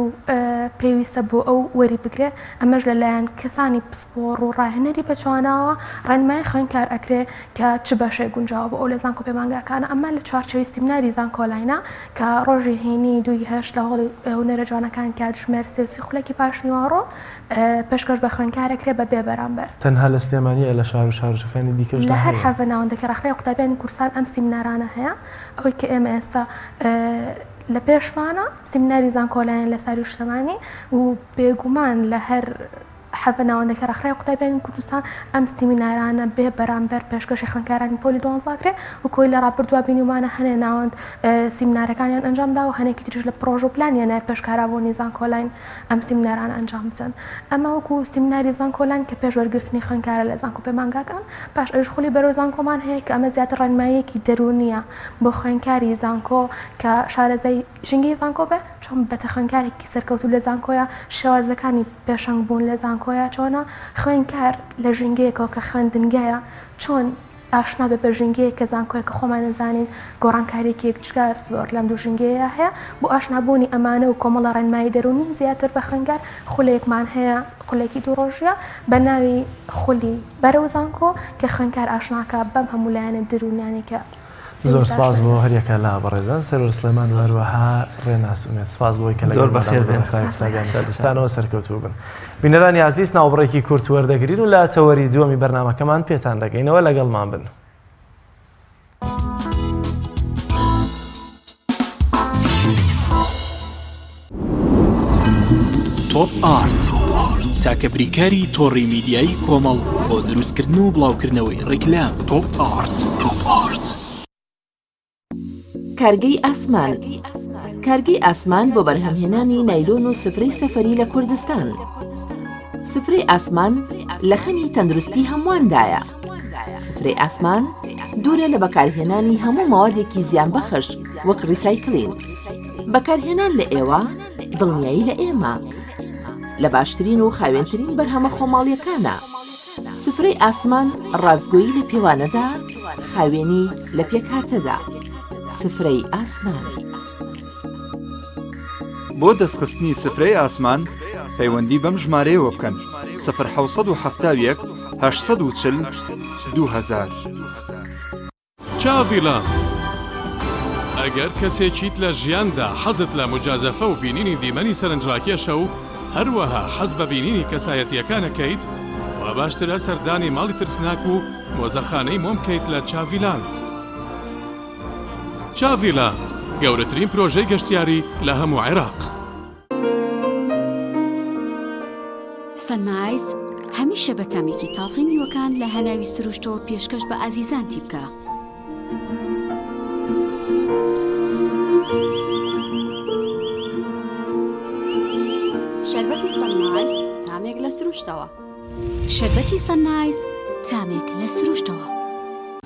پێویستە بۆ ئەو وەری بگرێت ئەمەش لەلایەن کەسانی پسپۆڕ و ڕاهێنەری بەچواناوە ڕێنمای خوێندکار ئەکرێ کە چ بەشێک گونجاوە بۆ ئەو لە زانکۆ پەیمانگاکانە ئەمە لە چوارچەوەی سیمیناری زانکۆلاینە کە ڕۆژی هێنی 2/8 لە هەوڵی هونەرە جوانەکان کاتژمێر 30 خولێکی پاشنیوەڕۆ پێشکەش بە خوێندکارێکرێ بە بێ بەرامبەر تەنها لە سلێمانیە لە شار و شارچەکانی دیکەش لە هەر حەڤە ناوەندەکە ڕێکخراوی قوتابیانی کوردستان ئەم سیمینارانە هەیە ئەوەی کە ئێمە ئێستا لە پێشمانە سیمیناری زانکۆلاین لە ساری شتەمانی و بێگومان لە هەر حەڤە ناوەندەکە ڕێکخراوی قوتابیانی کوردستان ئەم سیمینارانە بێ بەرامبەر پێشکەشی خوێندکارانی پۆلی دوانزاکرێ و کۆی لە ڕابردووە بینیمانە هەنێ ناوەند سیمینارەکانیان ئەنجامدا و هەنێکی تریش لە پرۆژە و پلانیانە پێشکارابوونی زانکۆلاین ئەم سیمیناران ئەنجام بدەن ئەمە وەکو سیمیناری زانکۆلاین کە پێش وەرگرتنی خوێندکارە لە زانکۆ پەیمانگاکان پاش ئەوش خولی بەرەو زانکۆمان هەیە کە ئەمە زیاتر ڕێنماییەکی دەرونیە بۆ خوێندکاری زانکۆ کە شارەزای ژینگەی زانکۆ بێ چۆن بەتە خوێندکارێکی سەرکەوتوو لە زانکۆیە شێوازەکانی پێشەنگ بوون لە زانکۆیە چۆنە خوێندکار لە ژینگەیەکەوە کە خوێندنگایە چۆن ئاشنا بە ژینگەیە کە زانکۆیە کە خۆمان نزانین گۆڕانکاریەکی یەکجار زۆر لەم دوو ژینگەیە هەیە بۆ ئاشنابوونی ئەمانە و کۆمەڵە ڕێنمایی دەرونی زیاتر بە خوێنگار خولەیەکمان هەیە خولێکی دوو ڕۆژیە بە ناوی خولی بەرەو زانکۆ کە خوێنکار ئاشناکە بەم هەموو لایەنە دروونیانی کە زۆر سپاس بۆ هەریەکە لا بەڕێزان سەرۆر سلێمان هەروەها ڕێناسوونێت سپاس بۆی کە زۆر بەخێر بێن ستانەوە سەرکەوتوو بن بینەرانی عزیز ناوبڕێکی کورت وەردەگرین و لە تەوەری دووەمی بەرنامەکەمان پێتان دەگەینەوە لەگەڵمان بن. تۆپ ئارت تاکە بریکاری تۆڕی میدیایی کۆمەڵ بۆ دروستکردن و بڵاوکردنەوەی ڕیکلام. تۆپ ئارت کارگەی ئاسمان کارگەی ئاسمان بۆ بەرهەمهێنانی نایلۆن و سفرەی سەفەری لە کوردستان. سفرەی ئاسمان لە خەمی تەندروستی هەمواندایە. سفرەی ئاسمان دوورە لە بەکارهێنانی هەموو ماوەدێکی زیانبەخش وەک ڕیسایکلین. بەکارهێنان لە ئێوە دڵنیایی لە ئێمە لە باشترین و خاوێنترین بەرهەمە خۆماڵیەکانە. سفرەی ئاسمان ڕازگۆیی لە پێوانەدا، خاوێنی لە پێکهاتەدا. سفرەی ئاسمان. بۆ دەستخستنی سفرەی ئاسمان پەیوەندی بەم ژمارەیەوە بکەن 0771 840 2000. چاڤیلان ئەگەر کەسێکیت لە ژیاندا حەزت لە مجازەفە و بینینی دیمەنی سەرنجڕاکێشە و هەروەها حەز بە بینینی کەسایەتیەکانەکەیت و باشترە سەردانی ماڵی ترسناک و مۆزەخانەی مۆم بکەیت لە چاڤیلاند. چاڤیلاند گەورەترین پرۆژەی گەشتیاری لە هەموو عێراق. سەنایز هەمیشە بە تامێکی تازەی میوەکان لە هەناوی سروشتەوە پێشکەش بە ئازیزانتی بکە. شەربەتی سەنایز تامێک لە سروشتەوە. شەربەتی سەنایز تامێک لە سروشتەوە.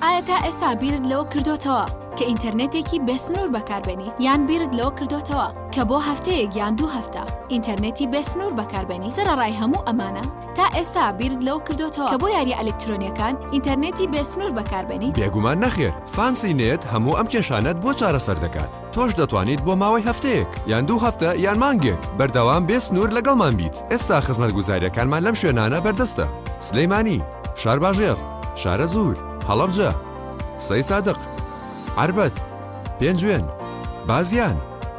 ئایا تا ئێستا بیرت لەوە کردوتەوە کە ئینتەرنێتێکی بێسنوور بەکاربێنیت یان بیرت لەوە کردوتەوە کە بۆ هەفتەیەک یان 2 هەفتە ئینتەرنێتی بێسنوور بەکاربێنی؟ سەرەڕای هەموو ئەمانە تا ئێستا بیرت لەوە کردوتەوە کە بۆ یاریە ئەلکترۆنیەکان ئینتەرنێتی بێسنوور بەکاربێنیت؟ بێگومان نەخێر. فانسی نێت هەموو ئەم کێشانەت بۆ چارەسەر دەکات. تۆش دەتوانیت بۆ ماوەی هەفتەیەک یان 2 هەفتە یان مانگێک بەردەوام بێسنوور لەگەڵمان بیت. ئێستا خزمەتگوزاریەکانمان لەم شوێنانە بەردەستە: سلەیمانی، شارباژێر، شارە زوور، هەڵەبجە، سەی سادق، عربەت، پێنجوێن، بازیان،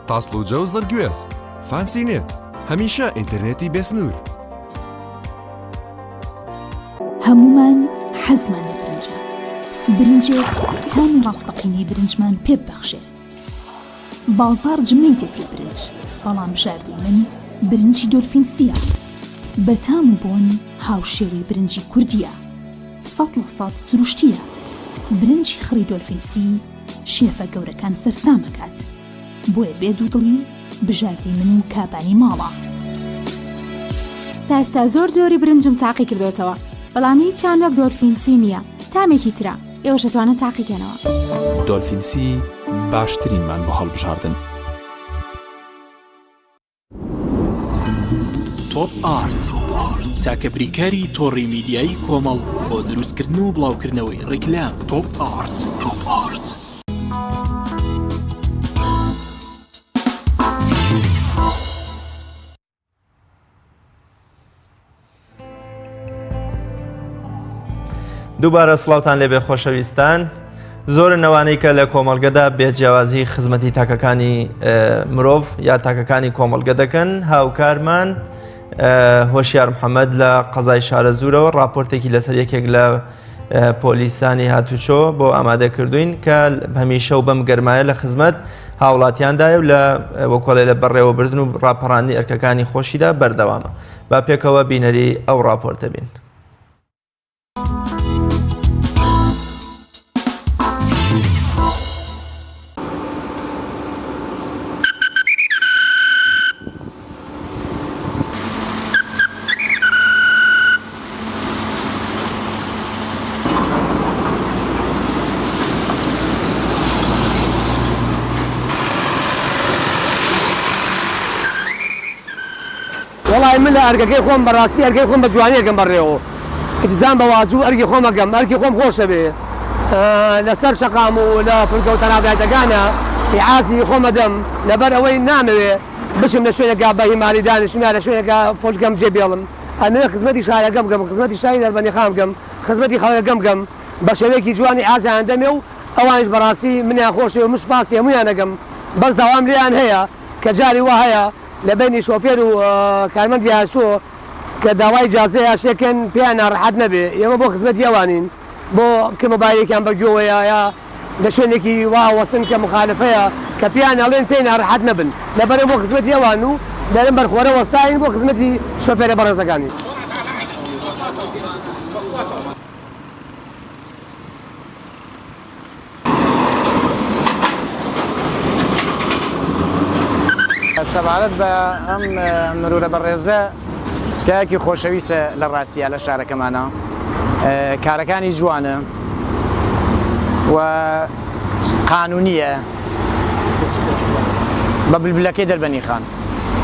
تاسڵوجە و زەرگوێز. فانسی نێت هەمیشە ئینتەرنێتی بێسنوور. هەمومان حەزمان لە برنجە. برنجێک تامی ڕاستەقینەی برنجمان پێ ببەخشێ. بازار جمەیتێک لە برنج، بەڵام بژاردەی من برنجی دۆلفینسیە. بە تام و بۆن هاوشێوەی برنجی کوردیە. 100% سروشتیە. برنجی خڕی دۆلفینسی شێفە گەورەکان سەرسامەکات. بۆیە بێدوودڵی بژاردی من و کابانی ماڵە. تا ئێستا زۆر جۆری برنجم تاقی کردوێتەوە، بەڵام هیچیان وەک دۆلفینسی نییە. تامێکی ترە ئێوەش دەتوانن تاقیکەنەوە. دۆلفینسی باشترینمان بۆ هەڵبژاردن. تۆپ ئارت تاکە بریکاری تۆڕی میدیایی کۆمەڵ بۆ دروستکردن و بڵاوکردنەوەی ڕیکلام. تۆپ ئارت. دووبارە سڵاوتان لێبێ خۆشەویستان. زۆر نەوانەی کە لە کۆمەڵگەدا بێجیاوازی خزمەتی تاکەکانی مرۆڤ یا تاکەکانی کۆمەڵگە دەکەن، هاوکارمان هۆشیار محەممەد لە قەزای شارە زوورەوە راپۆرتێکی لەسەر یەکێک لە پۆلیسانی هاتوچۆ بۆ ئامادە کردوین کە هەمیشە و بەم گەرمایە لە خزمەت هاوڵاتیاندایە و لە وەکۆڵێ لە بەڕێوەبردن و ڕاپەڕاندنی ئەرکەکانی خۆشیدا بەردەوامە. با پێکەوە بینەری ئەو راپۆرتە بین. وڵای من لە ئەرگەکەی خۆم بەڕاستی ئەرگەی خۆم بە جوانی ئەگەم بەڕێەوە ئیتزام بە واجوو ئەرگی خۆم ئەگەم ئەرکی خۆم خۆشە بێ لەسەر شەقام و لە فولکەوتە ناودایەتەکانە حیازی خۆمەدەم لەبەر ئەوەی نامەوێ بچم لە شوێنێکا بە هیماری دانیشتم یا لە شوێنێکا فۆلکەم جێبێڵم ئەمێ خزمەتی شارەکەم بکەم خزمەتی شاری دەربەندیخان بکەم خزمەتی خەڵکەکەم بکەم بە شێوەیەکی جوانی حیازیان دەمێ و ئەوانش بەڕاستی منیان خۆشی و مشپاسی هەمویان دەکەم بەس داوام لێیان هەیە کە جاری وا هەیە لە بینی شۆفێر و کارمەندی هاشۆ کە داوای جازەیە شێکن پێیان ناڕەحەت نەبێ ئێمە بۆ خزمەتی ئەوانین بۆ کە مۆبایلێکیان بەگوێوەیە یا لە شوێنێکی وا وەسن کە مخالفەیە کە پێیان ناڵێن پێی ناڕەحەت نەبن لەبەرە بۆ خزمەتی ئەوان و لەرم بەرخۆرە وەستاین بۆ خزمەتی شۆفێرە بەڕێزەکانی. سەبارەت بە ئەم مرورە بەڕێزە پیاوێکی خۆشەویستە لە ڕاستیە لە شارەکەمانە کارەکانی جوانە و قانونیە بە بلبلەکەی دەربەندیخان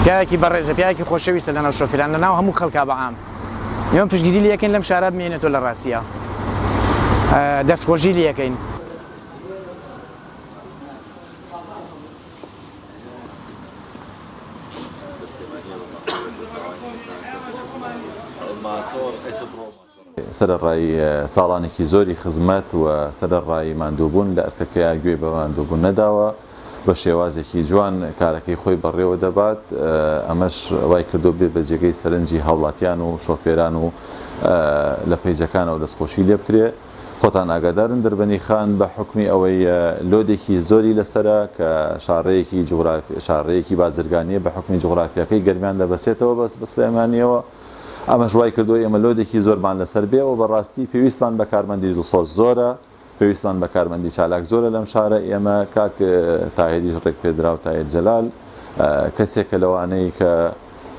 پیاوێکی بەڕێزە پیاوێکی خۆشەویستە لەناو شۆفێران لەناو هەموو خەڵکا بەعام ئێمە پشتگیری لە یەکەین لەم شارە بمێنێتەوە لە ڕاستیە دەستخۆشی لە یەکەین. سەرەڕای ساڵانێکی زۆری خزمەت و سەرەڕای ماندووبوون لە ئەرکەکەیە گوێ بە ماندووبوون نەداوە بە شێوازێکی جوان کارەکەی خۆی بەڕێوە دەبات ئەمەش وای کردو بێ بە جێگەی سەرنجی هاوڵاتیان و شۆفێران و لە پەیجەکانەوە دەستخۆشی لێ بکرێ خۆتان ئاگادارن دەربەندیخان بە حکمی ئەوەی لۆدێکی زۆری لەسرە کە شارڕەیەکی بازرگانیە بە حکمی جوغرافیەکەی گەرمیان دەبەسێتەوە بەس بە سلێمانیەوە ئەمە ژوای کردو ئێمە لۆدێکی زۆرمان لەسەر بێ و بەڕاستی پێویستمان بە کارمەندی دڵسۆز زۆرە پێویستمان بە کارمەندی چالاک زۆرە لەم شارە ئێمە کاک تاهێریش ڕێک پێدرا و تاهێر جەلال کەسێکە لەوانەیە کە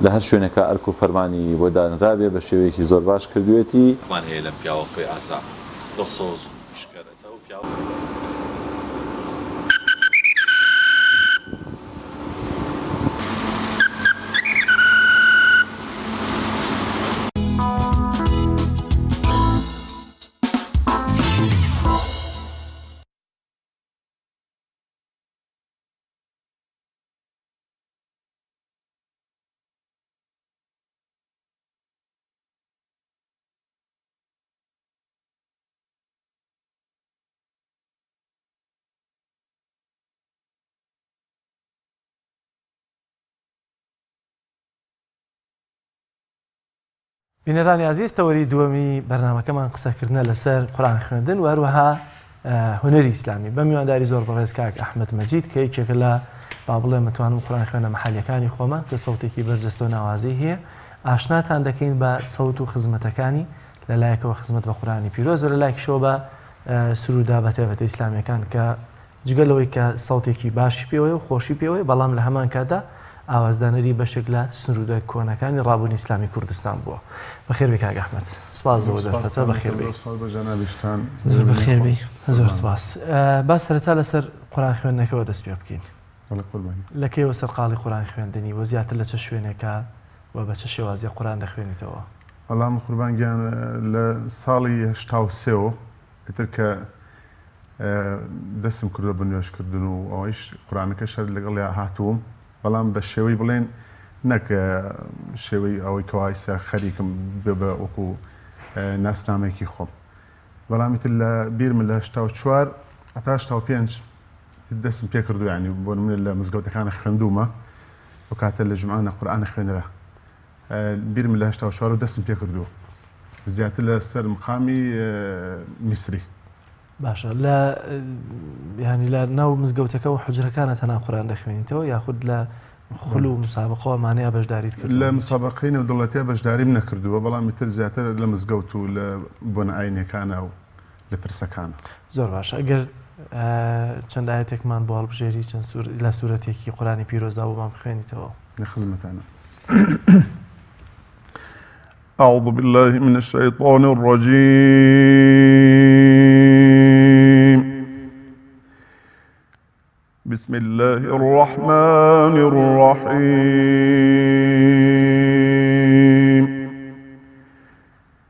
لە هەر شوێنێکە ئەرک و فەرمانی بۆ دانرابێ بە شێوەیەکی زۆر باش کردوێتی مان هەیە لەم پیاوە خۆی ئاسا دڵسۆز و شکەرەچە و پیاوە بینەرانی عزیز تەوەری دووەمی بەرنامەکەمان قسەکردنە لەسەر قورئان خوێندن و هەروەها هونەری ئیسلامی بە میوانداری زۆر بەڕێز کاک ئەحمەد مەجید کە یەکێکە لە با بڵێ متوانم قورئان خوێنە مەحەلیەکانی خۆمان کە سەوتێکی بەرجەستە و ناوازی هەیە ئاشناتان دەکەین بە سەوت و خزمەتەکانی لەلایەکەوە خزمەت بە قورئانی پیرۆز و لەلایەکشەوە بە سرودا بە تایبەتە ئیسلامیەکان کە جگەلەوەی کە سەوتێکی باشی پێوەیە و خۆشی پێوەیە بەڵام لە هەمان کاتدا ئاوازدانەری بەشێک لە سنوورە کۆنەکانی ڕابوونی ئیسلامی کوردستان بووە. بەخێربێ کاک ئەحمەد سپاس بۆ دەرفەتە بەخێربێ بەخێربێ زۆر سپاس. با سەرەتا لەسەر قورئان خوێندنەکەەوە دەست پێ بکەین لە کەیەوە سەرقاڵی قورئان خوێندنی و زیاتر لە چه شوێنێکە و بە چه شێوازی قورئان دەخوێنیتەوە؟ وەڵام قوربانگیان لە ساڵی 83 ئیتر کە دەستم کردووە بە نوێژکردن و ئەوەیش قورئانەکە شەر لەگەڵ هاتووم بەڵام بە شێوەی بڵێن نەک شێوەی ئەوەی کەوایسە خەریکم بێ بە وەکو ناسنامەیەکی خۆم بەڵامی تر لە بیرم لە 84 هەتا 85 دەستم پێ کردو یعنی بۆ نمونە لە مزگەوتەکانە خوێندومە و کاتە لە جومعانە قورئانە خوێنرا بیرم لە 84 دەستم پێ کردووە زیاتر لە سەر مقامی میسری. باشە لە ینی لە ناو مزگەوتەکە و حجرەکانە تەنها قورئان دەخوێنیتەوە یاخود لە خول و مسابقەوە مانەیە بەشداریت کرد؟ لە مسابقەی نێودەوڵەتیە بەشداریم نەکردووە بەڵامی تر زیاتر لە مزگەوت و لە بۆنە ئاینەکانە و لە پرسەکانە. زۆر باشە ئەگەر چەند ئاەتێکمان بۆ هەڵبژێری چەند لە سوورەتێکی قورئانی پیرۆزدا بۆمان بخوێنیتەوە لە خزمەتانە. أعوذ بالله من الشيطان الرجيم بسم الله الرحمن الرحيم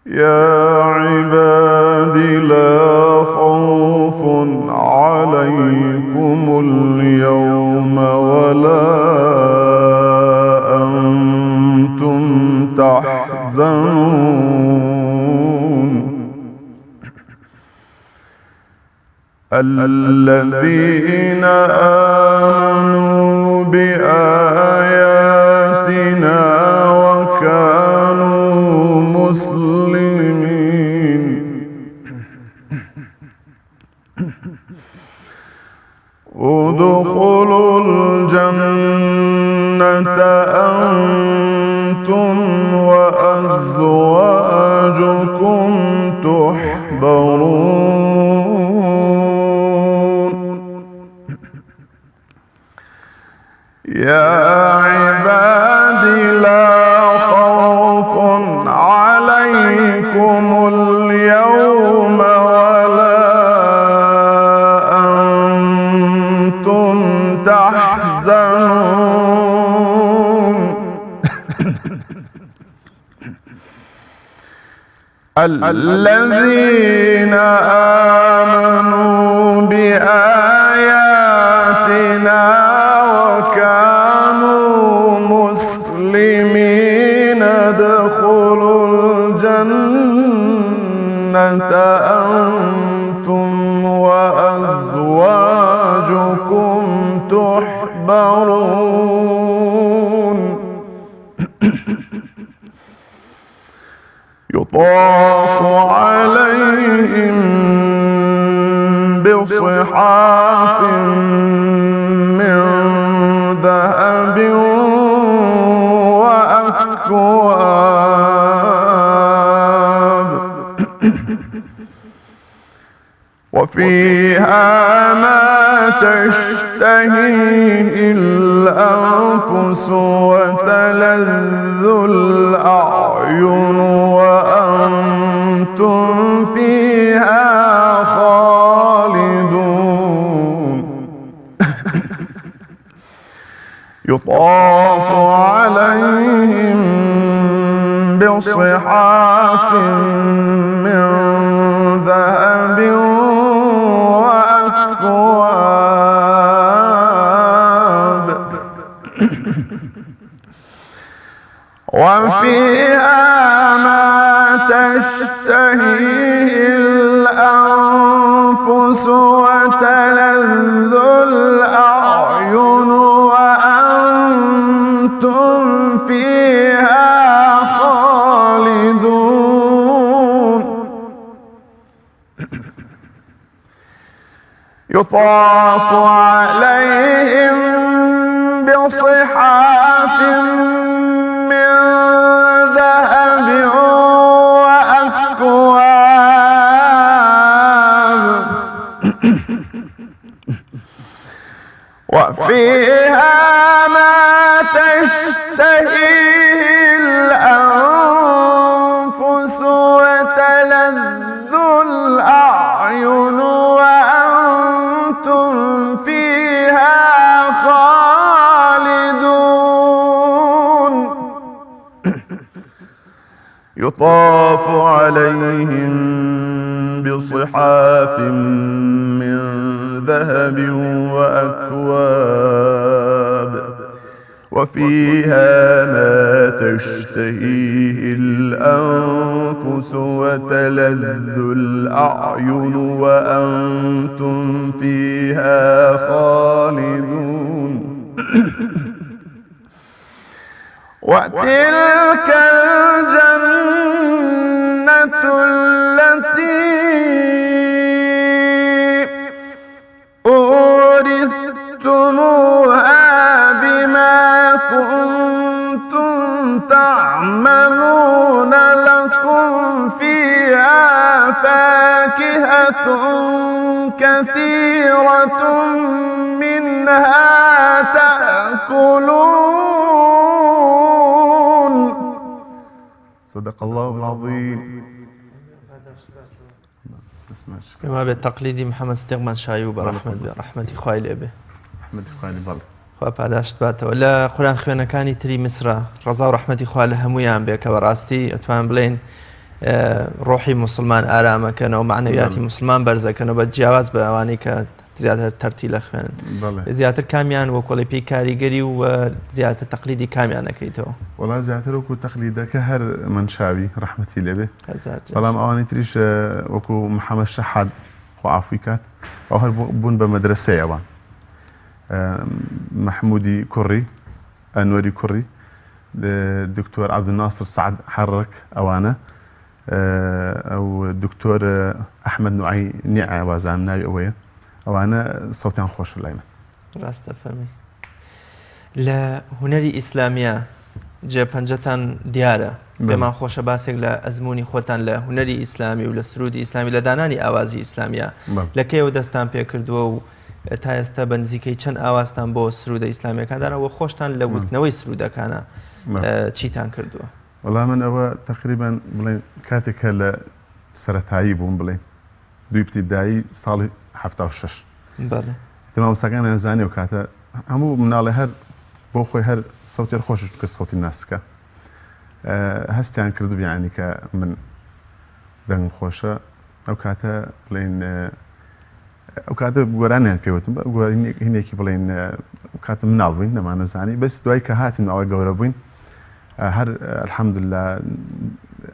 يا عبادي لا خوف عليكم اليوم ولا أنتم تحزنون الذين آمنوا بآياتنا وكانوا مسلمين ادخلوا الجنة أنتم وأزواجكم تحبرون يا عبادي لا خوف عليكم اليوم ولا أنتم تحزنون الذين آمنوا بآياتنا وكانوا مسلمين ادخلوا الجنة أنتم وأزواجكم تحبرون يطاف عليهم بصحاف من ذهب وأكواب وفيها ما تشتهيه الأنفس وتلذ الأعين وأنتم فيها خالدون يطاف عليهم بصحاف من ذهب وأكواب وفيها ما تشتهيه الأنفس وتلذ الأعين وأنتم فيها خالدون يطاف عليهم بصحاف من ذهب وأكواب وفيها ما تشتهيه الأنفس وتلذ الأعين وأنتم فيها خالدون يطاف عليهم بصحاف من ذهب وأكواب وفيها ما تشتهيه الأنفس وتلذ الأعين وأنتم فيها خالدون وتلك الجنة التي أورثتموها بما كنتم تعملون لكم فيها فاكهة كثيرة منها تأكلون صدق الله العظيم. بما بالتقليدي محمد استغمان شايو برحمتي خوای لێ بێ خوا پاداشت باتەوە لە قورآن خوێنەکانی تری میسرە ڕەزا و ڕەحمەتی خوا لە هەمویان بێ کە بەڕاستی ئەتوان بڵێن ڕۆحی مسلمان ئارامەکەنەوە معنەویاتی مسلمان بەرزەکەنەوە بە جیاواز بە ئەوانەی کە زیاتر تەرتی لە خوێن زیاتر کامیان وە کۆڵی پێی کاریگەری و زیاتر تەقلیدی کامیانەکەیتەوە وڵا زیاتر وەکو تەقلیدەکە هەر منشاوی ڕەحمەتی لەبێ بەڵام ئەوانەی تریش وەکو محەممەد شەحاد خۆ ئافوی کات ئەو هەر بوون بە مەدرسەی ئەوان محمودی کوڕی ئەنوەری کوڕی دکتۆر عەبدولناسر سعد حەڕک ئەوانە ئەو دکتۆر ئەحمەد نوعی نیعە وازانم ناوی ئەوەیە ئەوانە سەوتیان خۆشە لای من ڕاستە فەرمی لە هونەری ئیسلامیە جێپەنجەتان دیارە پێمان خۆشە باسێک لە ئەزمموی خۆتان لە هونەری ئیسلامی و لە سرودی ئیسلامی لە دانانی ئاوازی ئیسلامیە لەکەیەوە دەستان پێکردووە و تا ئێستا بە نزیکەی چەند ئاوازتان بۆ سرودە ئیسلامیەکاندانەوە خۆشتان لە وتنەوەی سرودەکانە چیتان کردووە؟ وەڵام من ئەوە تقریبان بڵێن کاتێکە لە سەرەتایی بووم بڵێن دوی ابتیدایی ساڵی 76 تەمامساکان نەزانێ و کاتە هەموو مناڵێ هەر بۆ خۆی هەر سەوتێر خۆش کرد سەوتی ناسکە هەستیان کردو یعنی کە من دەنگ خۆشە ئەو کاتە بڵێن ئەو کاتە گۆرانیان پێوتم هینێکی بڵێن کاتە مناڵ بووین نەمانەزانی بەس دوای کە هاتین ئەوەی گەورە بووین هەر الحەمدوللا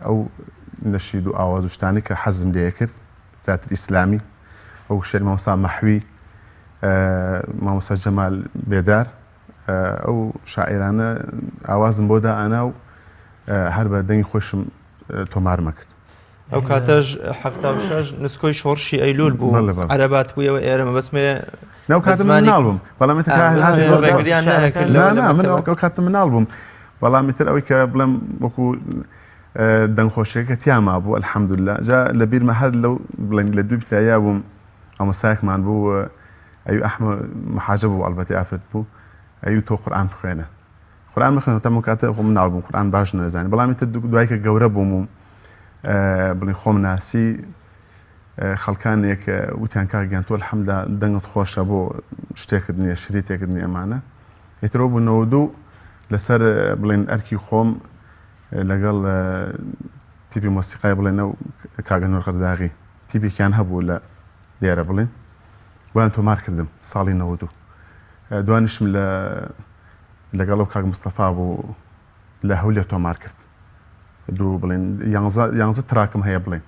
ئەو نەشید و ئاواز و شتانی کە حەزم لێ کرد زیاتر ئیسلامی ئەو شێر مامۆستا مەحوی مامۆستا جەمال بێدار ئەو شاعیرانە ئاوازم بۆ دائەنا و هەر بە دەنگی خۆشم تۆمارمە کرد ئەو کاتەش 76 نسکۆی شۆڕشی ئەیلول بوو عەرەبات بوویەوە ئێرەمە بەسمێ ناو کاتم مناڵ بووم بەڵام ڕێگریان نەکرد من ئەو کاتم مناڵ بووم بەڵام تر ئەوەی کە بڵێم وەکو دەنگخۆشیەکە تیاما بوو الحەمدوللا جا لە بیرمە هەر لەو بڵێن لە دوو ابتیدایا بووم ئەمەسایەکمان بوو ئەوی ئەحمە محاجە بوو ئەڵبەتی ئافرەت بوو ئەوی تۆ قورئان بخوێنە قورئان بخوێنە تەمام کاتە خۆم مناڵ بووم قورئان باش نەزانی بەڵام تر دوای کە گەورە بووم و بڵێن خۆم ناسی خەڵکانێک وتیان کاگیان تۆ الحەمدا دەنگت خۆشە بۆ شتێکردنیە شریتێکردنی ئەمانە ئێترەوە بوونەوە دوو لەسەر بڵێن ئەرکی خۆم لەگەڵ تیپی مۆسیقای بڵێنە و کاگەنۆر قەرداغی تیپێکیان هەبوو لە لێرە بڵێن بۆیان تۆمار کردم ساڵی 92 دوانیشم لەگەڵ ئەو کاک مستەفا بوو لە هەولێر تۆمار کرد دوو بڵێن 11 تراکم هەیە بڵێن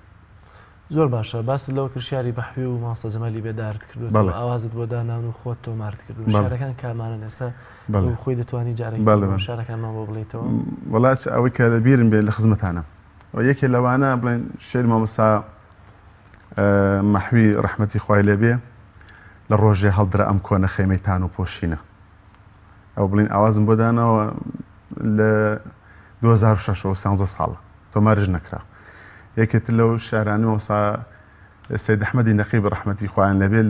زۆر باشە باست لەوە کرشیاری بەحوی و ماسە جەمالی بێدارت کردو ئاوازت بۆ داناون و خۆت تۆمارت کردو شارەکان کامانن ئێستا خۆی دەتوانی جارێک شارەکانمان بۆ بڵێیتەوە وڵات ئەوەی کە لە بیرم بێت لە خزمەتانە یەکێ لەوانە بڵێن شێری مامۆستا مەحوی ڕەحمەتی خوای لێبێ لە ڕۆژێ هەڵدرا ئەم کۆنە خێمەیتان و پۆشینە ئەو بڵین ئاوازم بۆ دانەوە لە 2006 13 ساڵە تۆمارژ نەکرا یەکێتر لەو شارانی مامۆستا سید ئەحمەدی نەقیب ڕەحمەتی خوایان لەبێ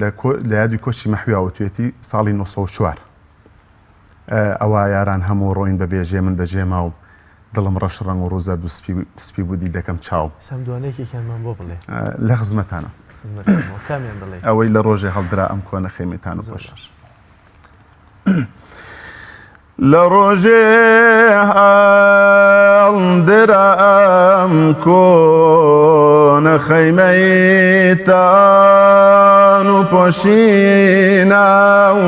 لە یادی کۆچی مەحویەوە توێتی ساڵی 1904 ئەوە یاران هەموو ڕۆین بە بێژێ من بەجێ ماوم دڵم ڕەش ڕەنگ و ڕووزە دوو سپی بوودی دەکەم چاوم سەم دوانەیەکێکیانمان بۆ بڵێ لە خزمەتانە ئەوەی لە ڕۆژێ هەڵدرا ئەم کۆنە خێمەیتان و پۆش لە ڕۆژێ هەڵدرا ئەم کۆنە خەیمەیتان و پۆشینە و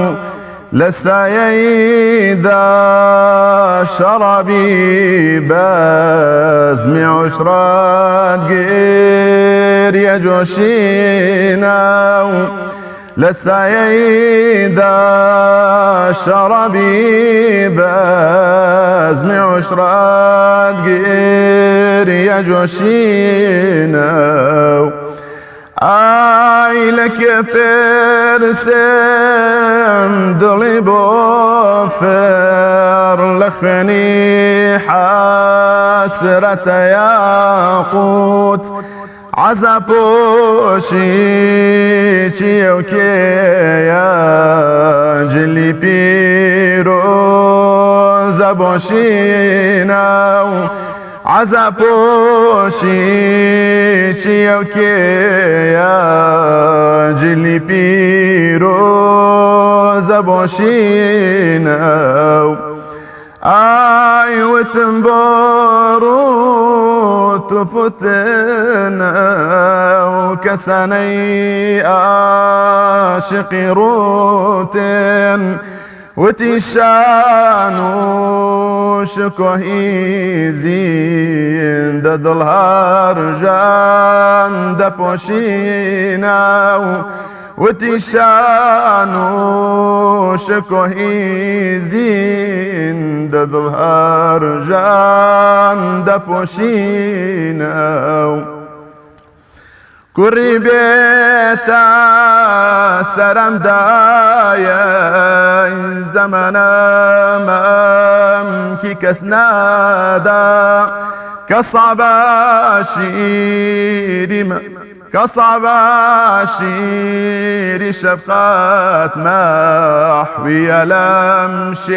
لە سایەیدا شەڕابی بەزمی عوشرات گریە جۆشینە و لە سایەیدا شەڕابی بەزمی عوشرات گریە جۆشینە ئای لەکێ پێرسم دڵی بۆ پێڕ لە خوێنی حەسرەتە یاقوت عەزا پۆشی چیە و کێیە جلی پیرۆزە بۆشینە و عەزا پۆشی چیە و کێیە جلی پیرۆزە بۆشینە و ئای وتم بۆ ڕوو وتفتنا وكسني عاشقي روتن وتشانو شكوهي زين ددلها رجان دبوشينا وتشانو شكوهي زين ددلها رجان دبوشينا كوري بيتا سرم دايا زمانا مامكي كسنادا كصعب عشيري شفقات محوية لمشير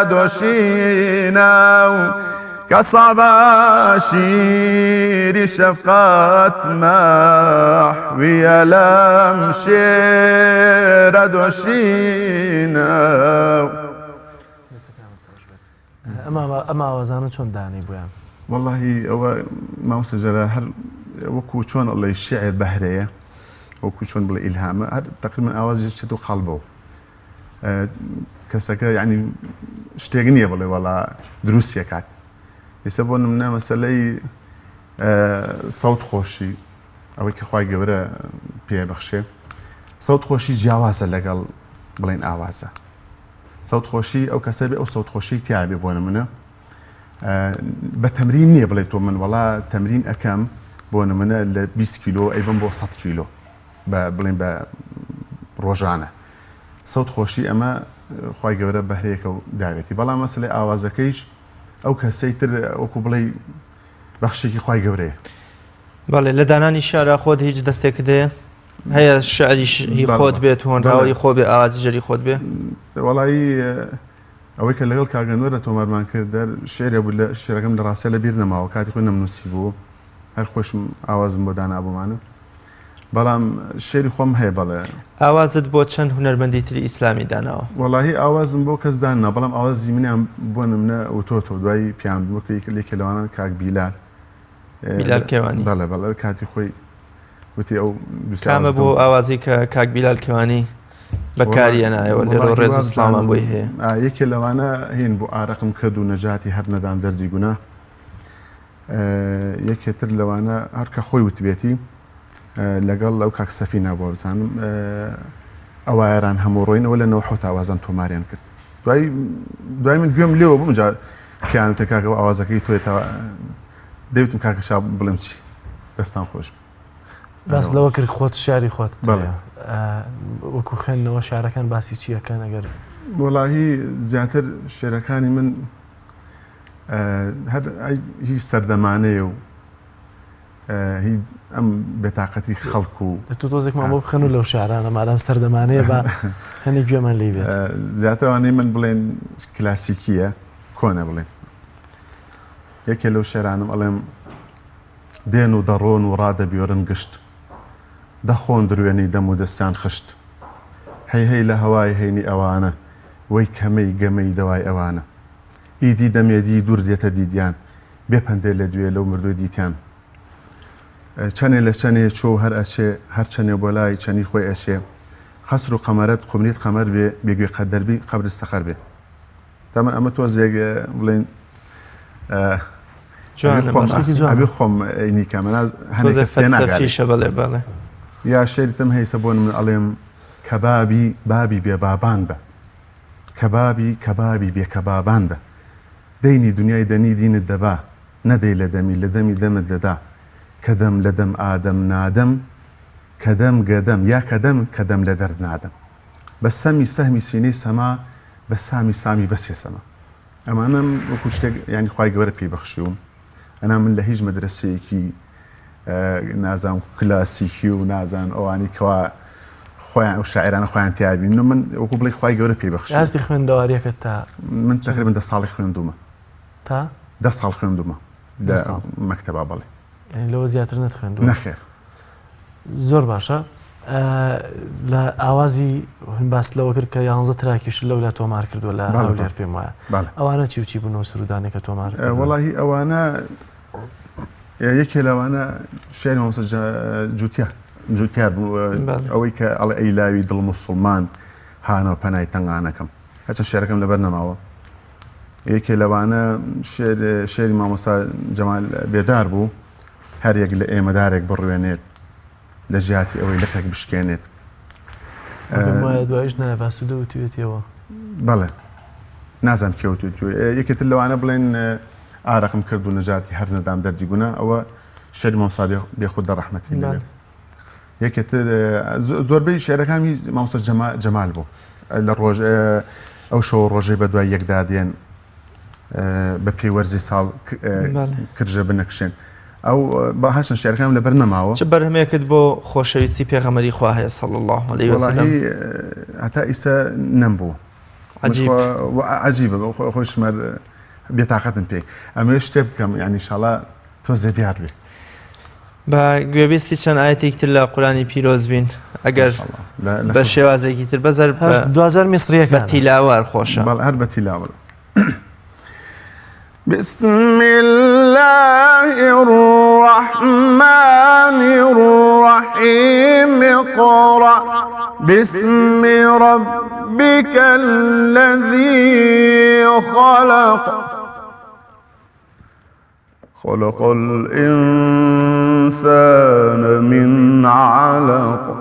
دوشينا كصعب عشيري شفقات محوية لمشير دوشينا ئەمە ئاوازانە چۆن دانی بوویان والله ئەوە مامۆستاجەرە هەر وەکو چۆن ئەڵێ شیعر بەهرەیە وەکو چۆن بڵێ ئیلهامە هەر تقریبا ئاوازی چێت و خەڵبەوە کەسەکە یعنی شتێک نییە بڵێ وەڵا دروستیە کات ئێستا بۆ نمونە مەسەلەی سەوت خۆشی ئەوەی کە خوای گەورە پێبەخشێ سەوت خۆشی جیاوازە لەگەڵ بڵێن ئاوازە سەوت خۆشی ئەو کەسە بێ ئەو سەوت خۆشی تیابێ بۆ نمونە بە تەمرین نییە بڵێ تۆ من وەڵا تەمرین ئەەکەم بۆ نمونە لە 20 کیلۆ ئەیبم بۆ 100 کیلۆ بڵێن بە ڕۆژانە سەوت خۆشی ئەمە خوای گەورە بەهرەیەکە و داوێتی بەڵام مەسەلەی ئاوازەکەیش ئەو کەسەی تر وەکو بڵێ بەخشێکی خوای گەورەیە بەڵێ لە دانانی شارە خۆت هیچ دەستێک دێ هەیە شعریش هی خۆت بێت هۆنراوی خۆ بێ ئاوازی ژەری خۆت بێ وەڵایی ئەوەی کە لەگەڵ کاگەنوەرە تۆمارمان کرد شعرێ بوو لە شعرەکەم لە ڕاستە لە بیر نەماوە کاتی خۆی نەمنووسی بوو هەر خۆشم ئاوازم بۆ دانابوومانە بەڵام شعری خۆم هەیە بەڵێ ئاوازت بۆ چەند هونەرمەندی تری ئیسلامی داناوە وەڵاهی ئاوازم بۆ کەس داننا بەڵام ئاوازی منیان بۆ نمونە ئۆتۆتۆ دوای پیان بووکە لێکە لەوانان کاک بیلال کێوانی بەڵێ بەڵێ کاتی خۆی وتی ئەو کامە بۆ ئاوازی کە کاک بیلال کێوانی بەکاریە نایەوە لێرە ڕێز و سڵامان بۆی هەیە یەکێ لەوانە هین بۆ ئارەقم کەد و نەجاتی هەر نەدان دەردی گونا یەکێتر لەوانە هەرکە خۆی وتبێتی لەگەڵ ئەو کاک سەفی نابووە بزانم ئەوایەران هەموو ڕۆینەوە لە 90 ئاوازان تۆماریان کرد دوای من گوێم لێوە بووم جا کیانوتە کاکەوە ئاوازەکەی تۆیەتەوە دەوتم کاکەشا بڵێم چی دەستان خۆش باس لەوە کرد خۆت شاری خۆت وەکو خوێندنەوە شارەکان باسی چیەکەن ئەگەر وەڵاهی زیاتر شێرەکانی من هەر هیچ سەردەمانەیە و هیچ ئەم بێتاقەتی خەڵک و تۆ تۆزێکمان بۆ بخەن و لەو شارانە مادام سەردەمانەیە بە هەنی گوێمان لێ بێت زیاترەوانەی من بڵێن کلاسیکیە کۆنە بڵێن یەکێ لەو شێرانم ئەڵێم دێن و دەڕۆن و ڕادەبیۆرن گشت دەخۆن دروێنی دەم و دەستیان خشت هەی لە هەوای هەینی ئەوانە وەی کەمەی گەمەی دەوای ئەوانە ئیدی دەمێدی دوور دێتە دیدیان بێپەندێ لە دوێ لەو مردوی دیتیان چەنێ لە چەنێ چۆ هەر ئەچێ هەر چەنێ بۆ لای چەنی خۆی ئەچێ خەسر و قەمەرەت قومنیت قەمەر بێ بێگوێ قەدەربی قەبر سەخەر بێ دەمە ئەمە تۆزێک بڵێن ئەبێ خۆم نیکەمەنا هەنێکەستێناگەشە بڵێ بەڵێ یا شێریتم هەیسە بۆ من ئەڵێم کەبابی بابی بێبابان بە کەبابی بێکەبابان بە دەینی دنیای دەنی دینت دەبا نەدەی لە دەمی لە دەمی دەمت دەدا کەدەم لە دەم ئادەم نادەم کەدەم گەدەم یا کەدەم لە دەرد نادەم بە سەمی سەهمی سینەی سەما بە سامی بەسێ سەما ئەمانم وەکو شتێک ینی خوای گەورە پێی بەخشیوم ئەنا من لە هیچ مەدرسەیەکی نازان کلاسیکی و نازان ئەوانی کەوا خۆیان ئەو شاعرانە خۆیان تیابین من وەکو بڵێ خوای گەورە پێی بەخشی ئاستی خوێندەواریەکە تا من تقریبا 10 ساڵی خوێندومە تا 10 ساڵ خوێندومە لە مەکتەبا بڵێ لەوە زیاتر نەتخوێندووە نەخێر زۆر باشە لە ئاوازی باس لەوە کرد کە 11 تراکیش لەو لە تۆمار کردووە لە هەولێر پێم وایە ئەوانە چی و چی بوونەوە سرودانێکە تۆمار وەڵاهی ئەوانە یەکێ لەوانە شێری مامۆستا جوتیار ئەوەی کە ئەڵێ ئەی لاوی دڵ موسڵمان هانەوە پەنای تەنگانەکەم هەچە شێرەکەم لەبەر نەماوە یەکێ لەوانە شێری مامۆستا جەمال بێدار بوو هەر یەک لە ئێمەدارێک بڕوێنێت لە ژیاتی ئەوەی لەقێک بشکێنێت دوایش نایە باسوودە وتوێتەوە بەڵێ نازانم کێوتوێ یەکێتر لەوانە بڵێن ئارەقم کرد و نەجاتی هەر نەدام دەردی گونا ئەوە شێری مامۆستا بێخودە ڕەحمەتی لەبێت یەکێتر زۆربەی شێرەکانی مامۆستا جەمال بوو لە ڕۆژ ئەو شەو ڕۆژەی بە دوای یەکدا دێن بە پێی وەرزی ساڵ کرژە بنەکشێن ئەو باهاشن شێرەکان لەبەر نەماوە چ بەرهەمێکت بۆ خۆشەویستی پێغەمبەری خوا هەیە صلی الله علیه وسلم هەتا ئیسا نەمبوو عەجیبە خۆی شمەر بێتاقەتم پێی ئەمە شتێ بکەم یعنی ئینشاڵڵا تۆ زێدیار بێ بە گوێبیستی چەند ئاەتێکتر لە قورآنی پیرۆز بین ئەگەر بە شێوازێکی تر بەزەر 2000 میسریەکە بە تیلاوە خۆشە هەر بە تیلاوە بسم الله الرحمن الرحيم اقرأ باسم ربك الذي خلق خلق الإنسان من علق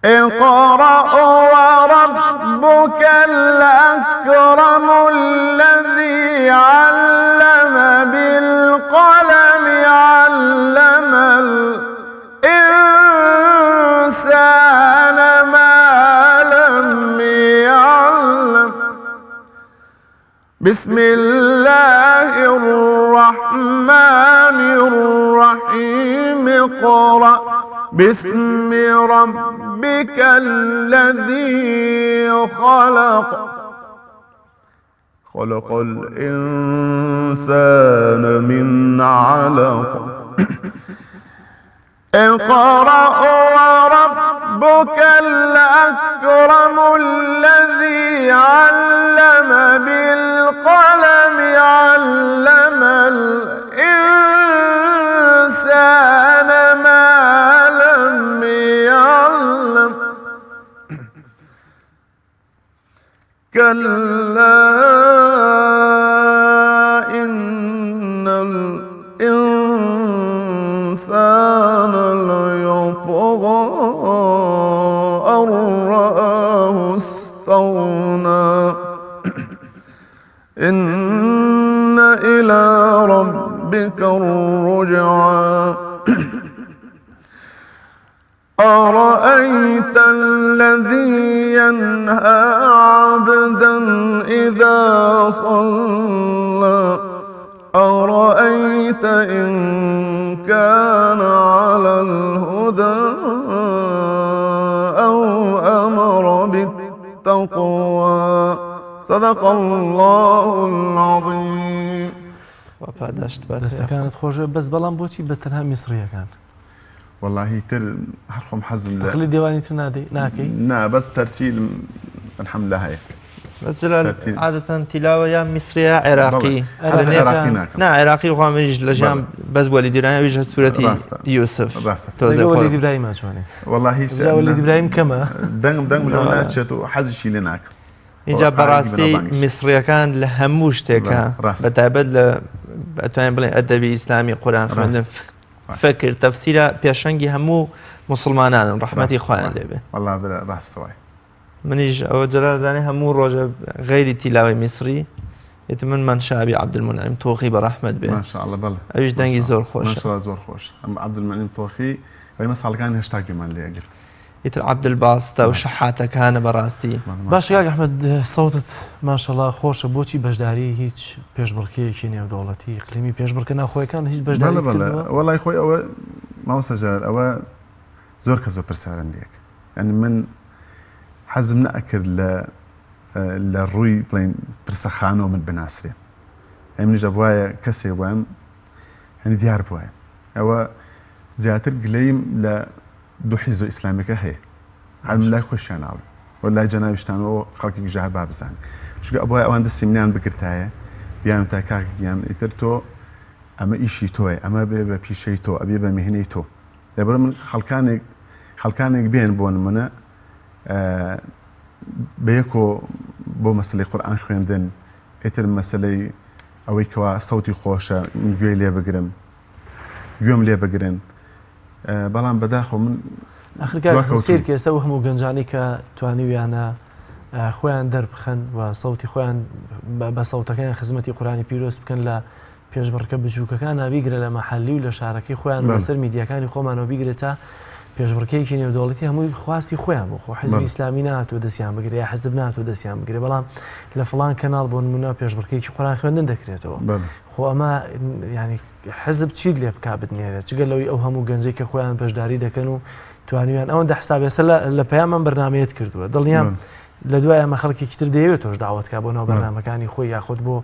اقرأ وربك الأكرم الذي علم بالقلم علم الإنسان ما لم يعلم بسم الله الرحمن الرحيم اقرأ باسم ربك الذي خلق خلق الإنسان من علق اقرأ وربك الأكرم الذي علم بالقلم علم الإنسان ما لم يعلم كلا إن الإنسان ليطغى أن رآه استغنى إن إلى ربك الرجعى أرأيت الذي ينهى عبدا إذا صلى أرأيت إن كان على الهدى أو أمر بالتقوى صدق الله العظيم دەستەکانت خۆشە بەس بەڵام بۆچی بە تەنها میسریەکان والله تر هەرخۆم حەزم لە خلی دێوانی تر ناکەی نا بەس تەرتیل الحمد لله هەیە بس عادة تلاوة يا مصرية عراقي نا عراقي وخامج لجام بس وليد إبراهيم وجه سورة يوسف توزع وليد إبراهيم أشواني والله وليد إبراهيم كما دم لو ناتشتو حزي شي لناك إنجا براستي مصرية كان لهموش تكا بتعبد بتوين بلين أدبي إسلامي قرآن خوندن فكر تفسير بيشنجي همو مسلمانان رحمتي خوان دبي والله براست واي منيش أو جلال زاني همو روجة غير تلاوي مصري يتمن من شابي عبد المنعم توخي برحمة به ما شاء الله بله أيش دنجي زور خوش ما شاء الله زور خوش أما عبد المنعم توخي أي مسألة كان هاشتاج من اللي أجل يتر عبد الباسطة وشحاتك هانا براستي باش يا أحمد صوتت ما شاء الله خوش بوتي بجداري هيج بيجبركي كينيا ودولتي إقليمي بيجبركنا أخوي كان هيج بجداري بله والله أخوي أو ما وسجل أو زور كزور برسالة ليك يعني من حزم نأكل للروي بلين برسخانو من بناسري يعني من جبوايا كسي وام يعني ديار بوايا أو زياتر قليم لدو حزب إسلامي كهي عالم لا يخش أنا والله جناب اشتانو خلقك جاه باب زان شو أبوايا أوان دسي منان بكرتايا بیان تا کاکیان ئیتر تۆ ئەمە ئیشی تۆیە ئەمە بێ بە پیشەی تۆ ئەبێ بە میهنەی تۆ لەبەر من خەڵکانێک بێن بۆ نمونە بەیەکۆ بۆ مەسلەی قورئان خوێندن ئیتر مەسلەی ئەوەی کەوا سەوتی خۆشە گوێی لێ بگرم گوێم لێ بگرن بەڵام بەداخۆ من سیرکە ئێستا و هەموو گەنجانی کە توانیویانە خۆیان دەربخەن و سەوتی خۆیان بە سەوتەکان خزمەتی قورئانی پیرۆست بکەن لە پێشبڕکە بچووکەکان بیگرە لە مەحەلی و لە شارەکەی خۆیان بەسەر میدیاکانی خۆمانەوە بیگرێت تا پێشبڕکەیەکی نێودەوڵەتی هەمووی خواستی خۆیان بۆ خۆ حیزبی ئیسلامی ناتوە دەستیان بگرێ یا حزب ناتوە دەستیان بگرێ بەڵام لە فڵان کەناڵ بۆ نمونە پێشبڕکەیەکی قورئان خوێندن دەکرێتەوە خۆ ئەمە ینی حزب چیت لێ بک بنێرێت جگەل لەوەی ئەو هەموو گەنجەی کە خۆیان بەشداری دەکەن و توانیان ئەوەندە حساب ێستا لە پەیامان بەرنامەیەت کردووە دڵنیام لە دوای ئەمە خەڵکێکی تر دەیەوێت تۆش داوەتکە بۆ ناو بەرنامەکانی خۆی یاخود بۆ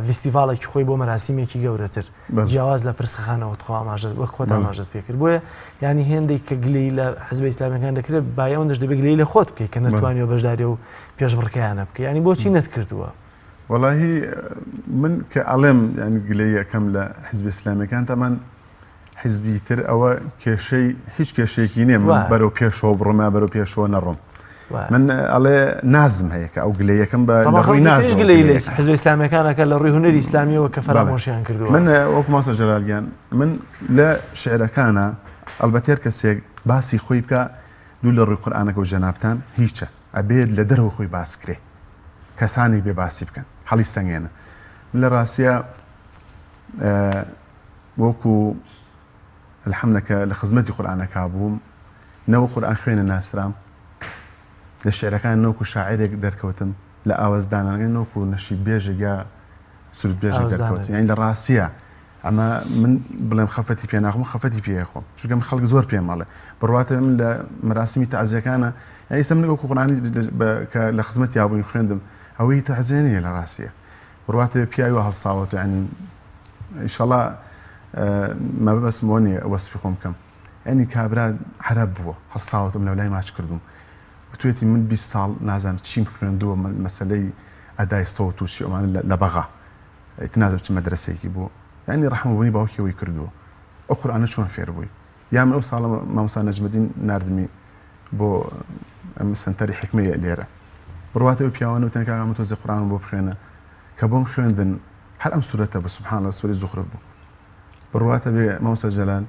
فیستیڤالێکی خۆی بۆ مەراسیمێکی گەورەتر جیاواز لە پرسخانەوە خۆ ئاماژە وەک خۆت ئاماژەت پێکرد بۆیە ینی هێندێک کە گلەی لە حزبی ئیسلامیەکان دەکرێت با ئەوەندەش دەبێت گلەی لە خۆت بکەیت کە نەتوانیەوە بەشداری و پێشبڕکەیانە بکە ینی بۆچی نەتکردووە وەڵاهی من کە ئەڵێم ینی گلەی یەکەم لە حزبی ئیسلامیەکان تامان حزبی تر ئەوە کێشەی هیچ کێشەیەکی نییە من بەرەو پێشەوە بڕۆمە بەرەو پێشەوە نەڕۆم من ئەڵێ نازم هەیە کە ئەو گلەیەکەم بە ڕووی نازم حزب ئیسلامیەکانەکە لە ڕووی هونەری ئیسلامیەوە کە فەرامۆشیان کردووە من وەکو ماسە جەلالگیان من لە شعرەکانە ئەلبەتێر کەسێک باسی خۆی بکە دوو لە ڕووی قورئانەکە و جەنابتان هیچە ئەبێت لە دەرەوە خۆی باسکرێ کەسانی بێ باسی بکەن هەڵی سەنگێنە من لە ڕاستیە وەکو الحەمدەکە لە خزمەتی قورئانەکە بووم نەوە قورئان خوێنە ناسرام لە شعرەکان نەوەکو شاعرێک دەرکەوتم لە ئاوازدانەکان نەوەکو نەشید بێژێک یا سرود بێژێک دەرکەوت یعنی لە ڕاستیە ئەمە من بڵێم خەفەتی پێ ناخۆم خەفەتی پێ خۆم چونکە من خەڵک زۆر پێم ماڵێ بڕواتە من لە مەراسیمی تەعزیەکانە یعنی ئێستا من وەکو قورئانی کە لە خزمەتی یابووین خوێندم ئەوەی تەعزیە نییە لە ڕاستیە بڕواتە پیاوی وە هەڵساوەت ینی ئینشەڵڵا مەبەستم بۆ نییە وەسفی خۆم بکەم ینی کابرا عەرەب بووە هەڵساوەتم لەولای ماچ کردوم توێتی من 20 ساڵ نازانم چیم خوێندووە مەسەلەی ئەدای سەوت و چی ئەوانە لە بەغا نازانم چ مەدرسەیەکی بوو ینی ڕەحمەبوونی باوکیەوەی کردووە ئەو قورئانە چۆن فێر بووی یا من ئەو ساڵە مامۆستا نەجمەدین ناردمی بۆ ئەم سەنتەری حکمەیە لێرە بڕواتە ئەو پیاوانە وتیان کاکا من تۆزێ قورئان بۆ بخوێنە کە بۆم خوێندن هەر ئەم سورەتە بە سوبحان الله سوورەی زوخرف بوو بڕواتە بێ مامۆستا جەلال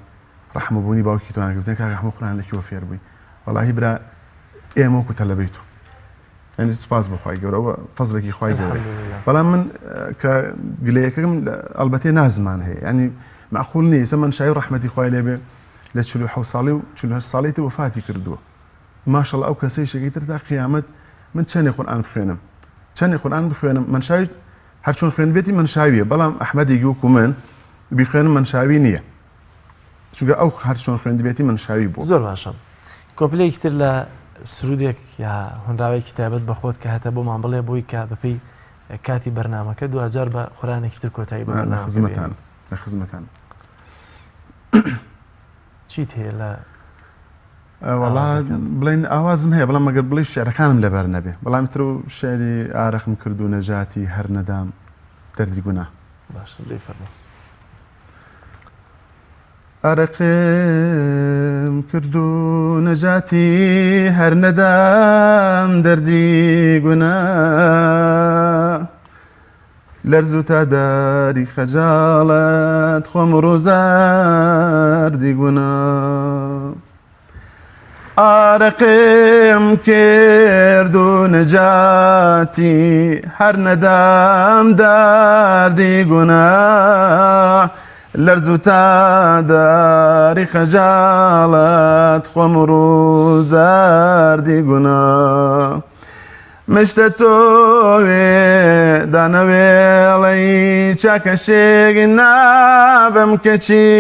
ڕەحمەبوونی باوکی تۆیان کردن کاکا هەموو قورئان لەکوێوە فێر بووی وەڵاهی برا ئێمە وەکو تەلەبەیتوو ینی سوپاس بخوای گەورەوە فەزلێکی خوای گەورە بەڵام من کە گلەیەکەم ئەلبەتێ نازمان هەیە ینی معقول نییە ئێستا من شای ڕەحمەتی خوای لێبێ لە 47 ساڵی و 48 ساڵی تر وفاتی کردووە ماشەڵڵا ئەو کەسەی شەکەی تر تا قیامەت من چەندێک قورئان بخوێنم چەندێک قورئان بخوێنم من شای هەر چۆن خوێنبێتی من شاویە بەڵام ئەحمەدێکی وەکو من بیخوێنم من شاوی نییە چونکە ئەو هەر چۆن خوێندبێتی من شاوی بوو زۆر باشە کۆپلەیەکی تر لە سرودێک یا هەنراوێکی تایبەت بە خۆت کە هەتە بۆمان بڵێ بۆی کە بەپێی کاتی بەرنامەکە دوجار بە قورئانێکی تر کۆتایی بە خزمەتان لە خزمەتان چیت هەیە لە وەڵا بڵێن ئاوازم هەیە بەڵام مەگەر بڵێ شعرەکانم لەبەر نەبێ بەڵام تر و شعری ئارەخم کرد و نەجاتی هەر نەدام دەردی گونا باش لێ فەرمە ئارەقم کرد و نەجاتی هەر نەدام دەردی گونا لەرز و تاداری خەجاڵەت خۆم ڕووزاردی گونا ئارەقم کرد و نەجاتی هەر نەدام دەردی گونا لەرز و تاداری خەجاڵەت خۆم ڕووزاردی گونا مشتە تۆوێ دانەوێڵەی چاکەشێک نابم کەچی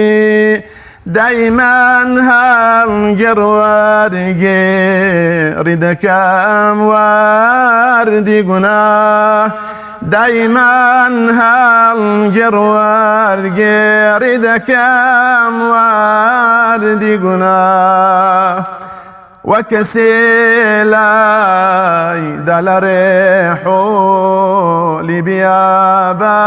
دایمان هەڵگەڕوارگێڕی دەکەم واردی گونا دایمان هەڵگەڕوارگێڕی دەکەم واردی گونا وكسيلاي دالريحو لبيابان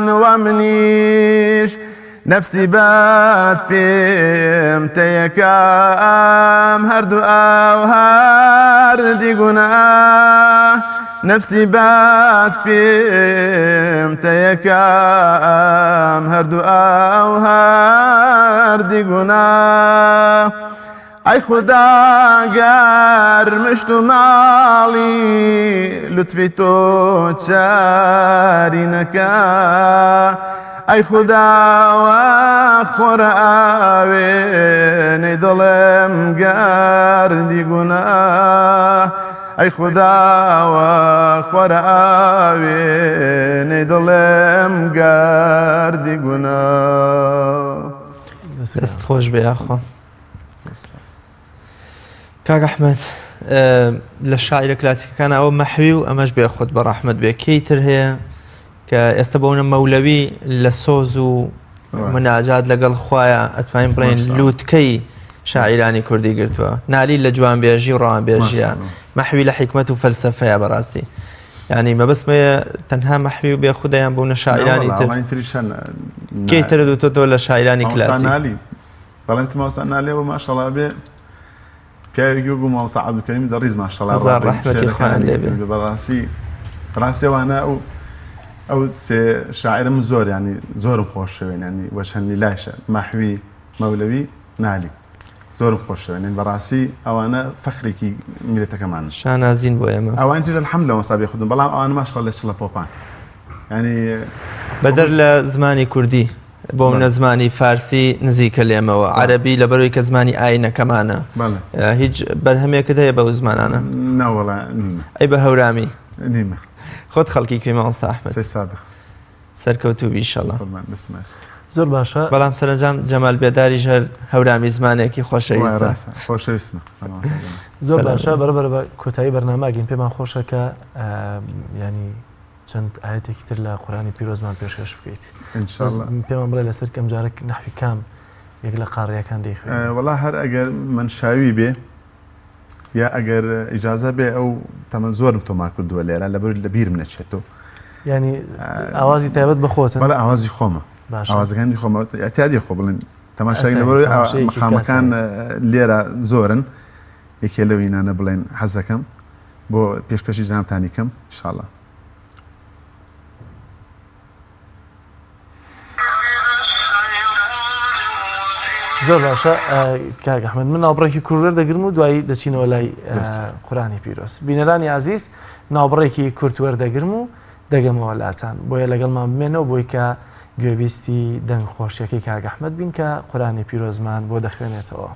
ومنيش نفسي بات بيم تيكام هردو او هردي قناه نفسي بات بيم تيكام هردو او هردي قناه اي خدا گر مشتو مالي لطفي تو تشاري نكا اي خدا واخور اوين ظلم گردی گناه ای خدا واخور اوین ظلم گردی گناه دست خوش بێ ئاخوا کاک ئەحمەد لە شاعیرە کلاسیکەکان ئەوە مەحوی و ئەمەش بێ خۆت بە ڕەحمەت بێ کەی تر هەیە کە ئێستا بەونە مەولەوی لە سۆز و مناجات لەگەڵ خوایە ئەتوانین بڵێن لووتکەی شاعیرانی کوردی گرتووە نالی لە جوانبێژی و ڕەوانبێژیە مەحوی لە حیکمەت و فەلسەفەیە بەڕاستی یعنی مەبەستمەیە تەنها مەحوی و بێخودەیان بوونە شاعیرانی تر کەی تر دوتۆتەوە لە شاعیرانی کلاسی بەڵێن ماوسا نالێەوە ماشەڵا بێ پیاوێکی وەکو ماوسا عەبدولکەریم دەڕیز ماشەڵا ڕەحمەتی خوایان لێ بێ بەڕاستیەوانە ئەو سێ شاعرم زۆر ینی زۆرم خۆشەوێن ینی وەچەندی لایشە مەحوی مەولەوی نالی زۆرم خۆشەوێن بەڕاستی ئەوانە فەخرێکی میلەتەکەمان شانازین بۆ ئێمە ئەوان تر الحەمدلەوە سابێ خودم بەڵام ئەوان ماشەڵا لە چڵە پۆپان ینی بەدەر لە زمانی کوردی بۆ منە زمانی فارسی نزیکە لێمەوە عەرەبی لەبەرەوەی کە زمانی ئاینەکەمانە هیچ بەرهەمێکت هەیە بەو زمانانە ناوەڵا نیمە ئەی بە هەورامی نیمە خۆت خەڵکی کوێ مامۆستا ئەحمەد سەرکەوتوو ئیشەڵا زۆر باشە بەڵام سەرنجام جەمال بێداریش هەر هەورامی زمانێکی خۆشەویستە خۆشەویستمە زۆر باشە بەرەبەر بە کۆتایی بەرنامەگەین پێمان خۆشە کە ینی چەند ئاەتێکی تر لە قورآنی پیرۆزمان پێشکەش بکەیت پێمان بڵێ لەسەر کەم جارێک نەحوی کام یەک لە قاڕیەکان دەیخوێن وەڵا هەر ئەگەر منشاوی بێ یا ئەگەر ئیجازە بێ ئەو تەمە زۆرم تۆمار کردووە لێرە لەبەر لە بیرم نەچێتەوە ینی ئاوازی تایبەت بخۆتە بەڵێ ئاوازی خۆمە ئاوازەکانی خۆمە ئەتیادی خۆ بڵێن تەماشای لەبەرەوەی مەقامەکان لێرە زۆرن یەکێ لەوینانە بڵێن حەزەکەم بۆ پێشکەشی جانتانی کەم ئینشاڵڵا زۆر باشە کاک ئەحمەد من ناوبڕێکی کوردوەر دەگرم و دوایی دەچینەوە لای قورآنی پیرۆز بینەرانی عەزیز ناوبڕێکی کورتوەر دەگرم و دەگەمەوە لاتان بۆیە لەگەڵمان بمێنەوە بۆی کە گوێبیستی دەنگ خۆشیەکەی کاک ئەحمەد بین کە قورآنی پیرۆزمان بۆ دەخوێنێتەوە.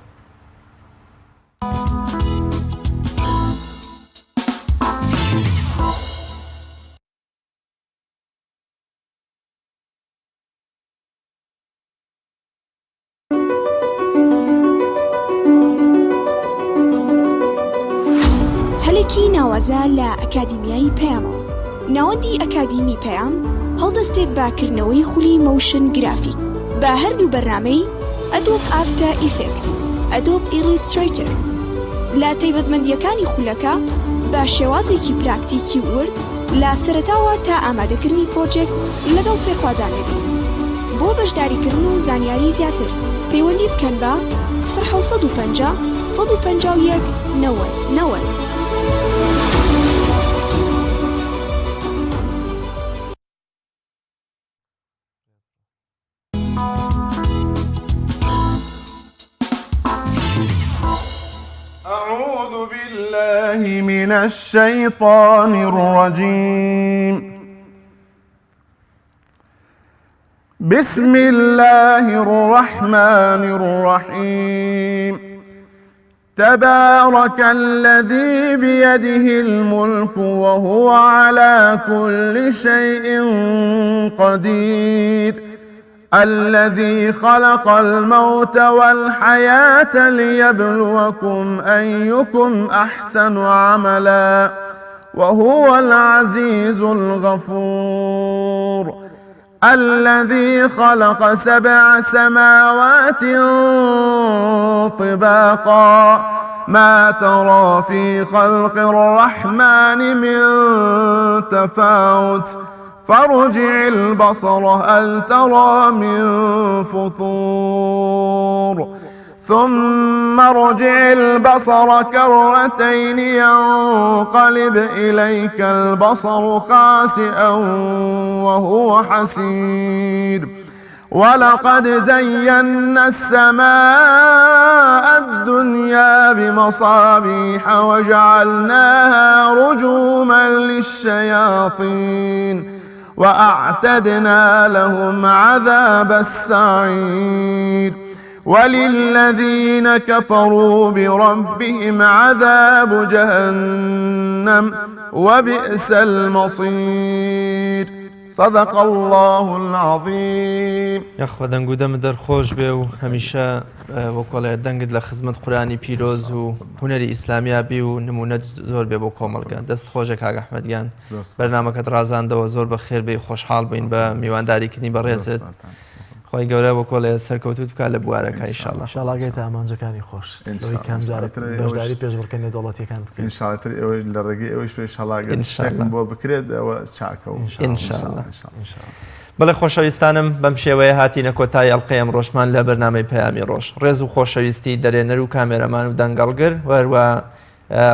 هەلێکی ناوازە لە ئەکادیمیای پەیامەوە. ناوەندی ئەکادیمی پەیام هەڵدەستێت باکردنەوەی خولی مۆشن گرافیک بە هەردوو بەرنامەی ئەدۆب ئافتە ئیفێکت، ئەدۆب ئیلیستریتر لە تایبەتمەندیەکانی خولەکە بە شێوازێکی پراکتیکی ورد لە سەرەتاوە تا ئامادەکردنی پرۆجێکت لەگەڵ فێرخوازان دەبین. بۆ بەشداریکردن و زانیاری زیاتر پەیوەندی بکەن بە 1950 151 90. أعوذ بالله من الشيطان الرجيم. بسم الله الرحمن الرحيم. تبارك الذي بيده الملك وهو على كل شيء قدير. الذي خلق الموت والحياة ليبلوكم أيكم أحسن عملا وهو العزيز الغفور. الذي خلق 7 سماوات طباقا ما ترى في خلق الرحمن من تفاوت فارجع البصر هل ترى من فطور ثم ارجع البصر كرتين ينقلب إليك البصر خاسئا وهو حسير ولقد زينا السماء الدنيا بمصابيح وجعلناها رجوما للشياطين وأعتدنا لهم عذاب السعير وللذين كفروا بربهم عذاب جهنم وبئس المصير صدق الله العظيم یاخوا دەنگ و دەمە دەرخۆش بێ و هەمیشە وەکۆڵێ دەنگت لە خزمەت قورآنی پیرۆز و هونەری ئیسلامیا بی و نمونەت زۆر بێ بۆ کۆمەڵگە دەست خۆشە کاک ئەحمەدگیان بەرنامەکەت ڕازاندەوە زۆر بە خێر بێ خۆشحاڵ بووین بە میوانداریکردنی بەڕێزت خۆی گەورە وەکۆڵێ سەرکەوتوت بکات لە بوارەکە ئینشاءالله شاڵاگەیت ئامانجەکانی خۆش بەشداری پێشبڕکردنی دەوڵەتیەکان بکەین ئینشاءالله ئەوەی لە ڕێگەی ئەوەی شوێ شەڵاگەن شتێکم بۆ بکرێت ئەوە چاکە و ئینشاءالله بەڵێ خۆشەویستانم بەم شێوەیە هاتینە کۆتایی ئەڵقەی ئەم ڕۆژمان لە بەرنامەی پەیامی ڕۆژ ڕێز و خۆشەویستی دەرێنەر و کامێرەمان و دەنگەڵگر وەروە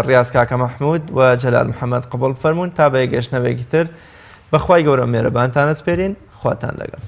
ڕیاز کاکە مەحموود و جەلال محەممەد قبول فەرمونون تا بە گەشتنەوەیەکی تر بەخوای گەورە مێرەبانتان ئەسپێرین خواتان لەگەڵ.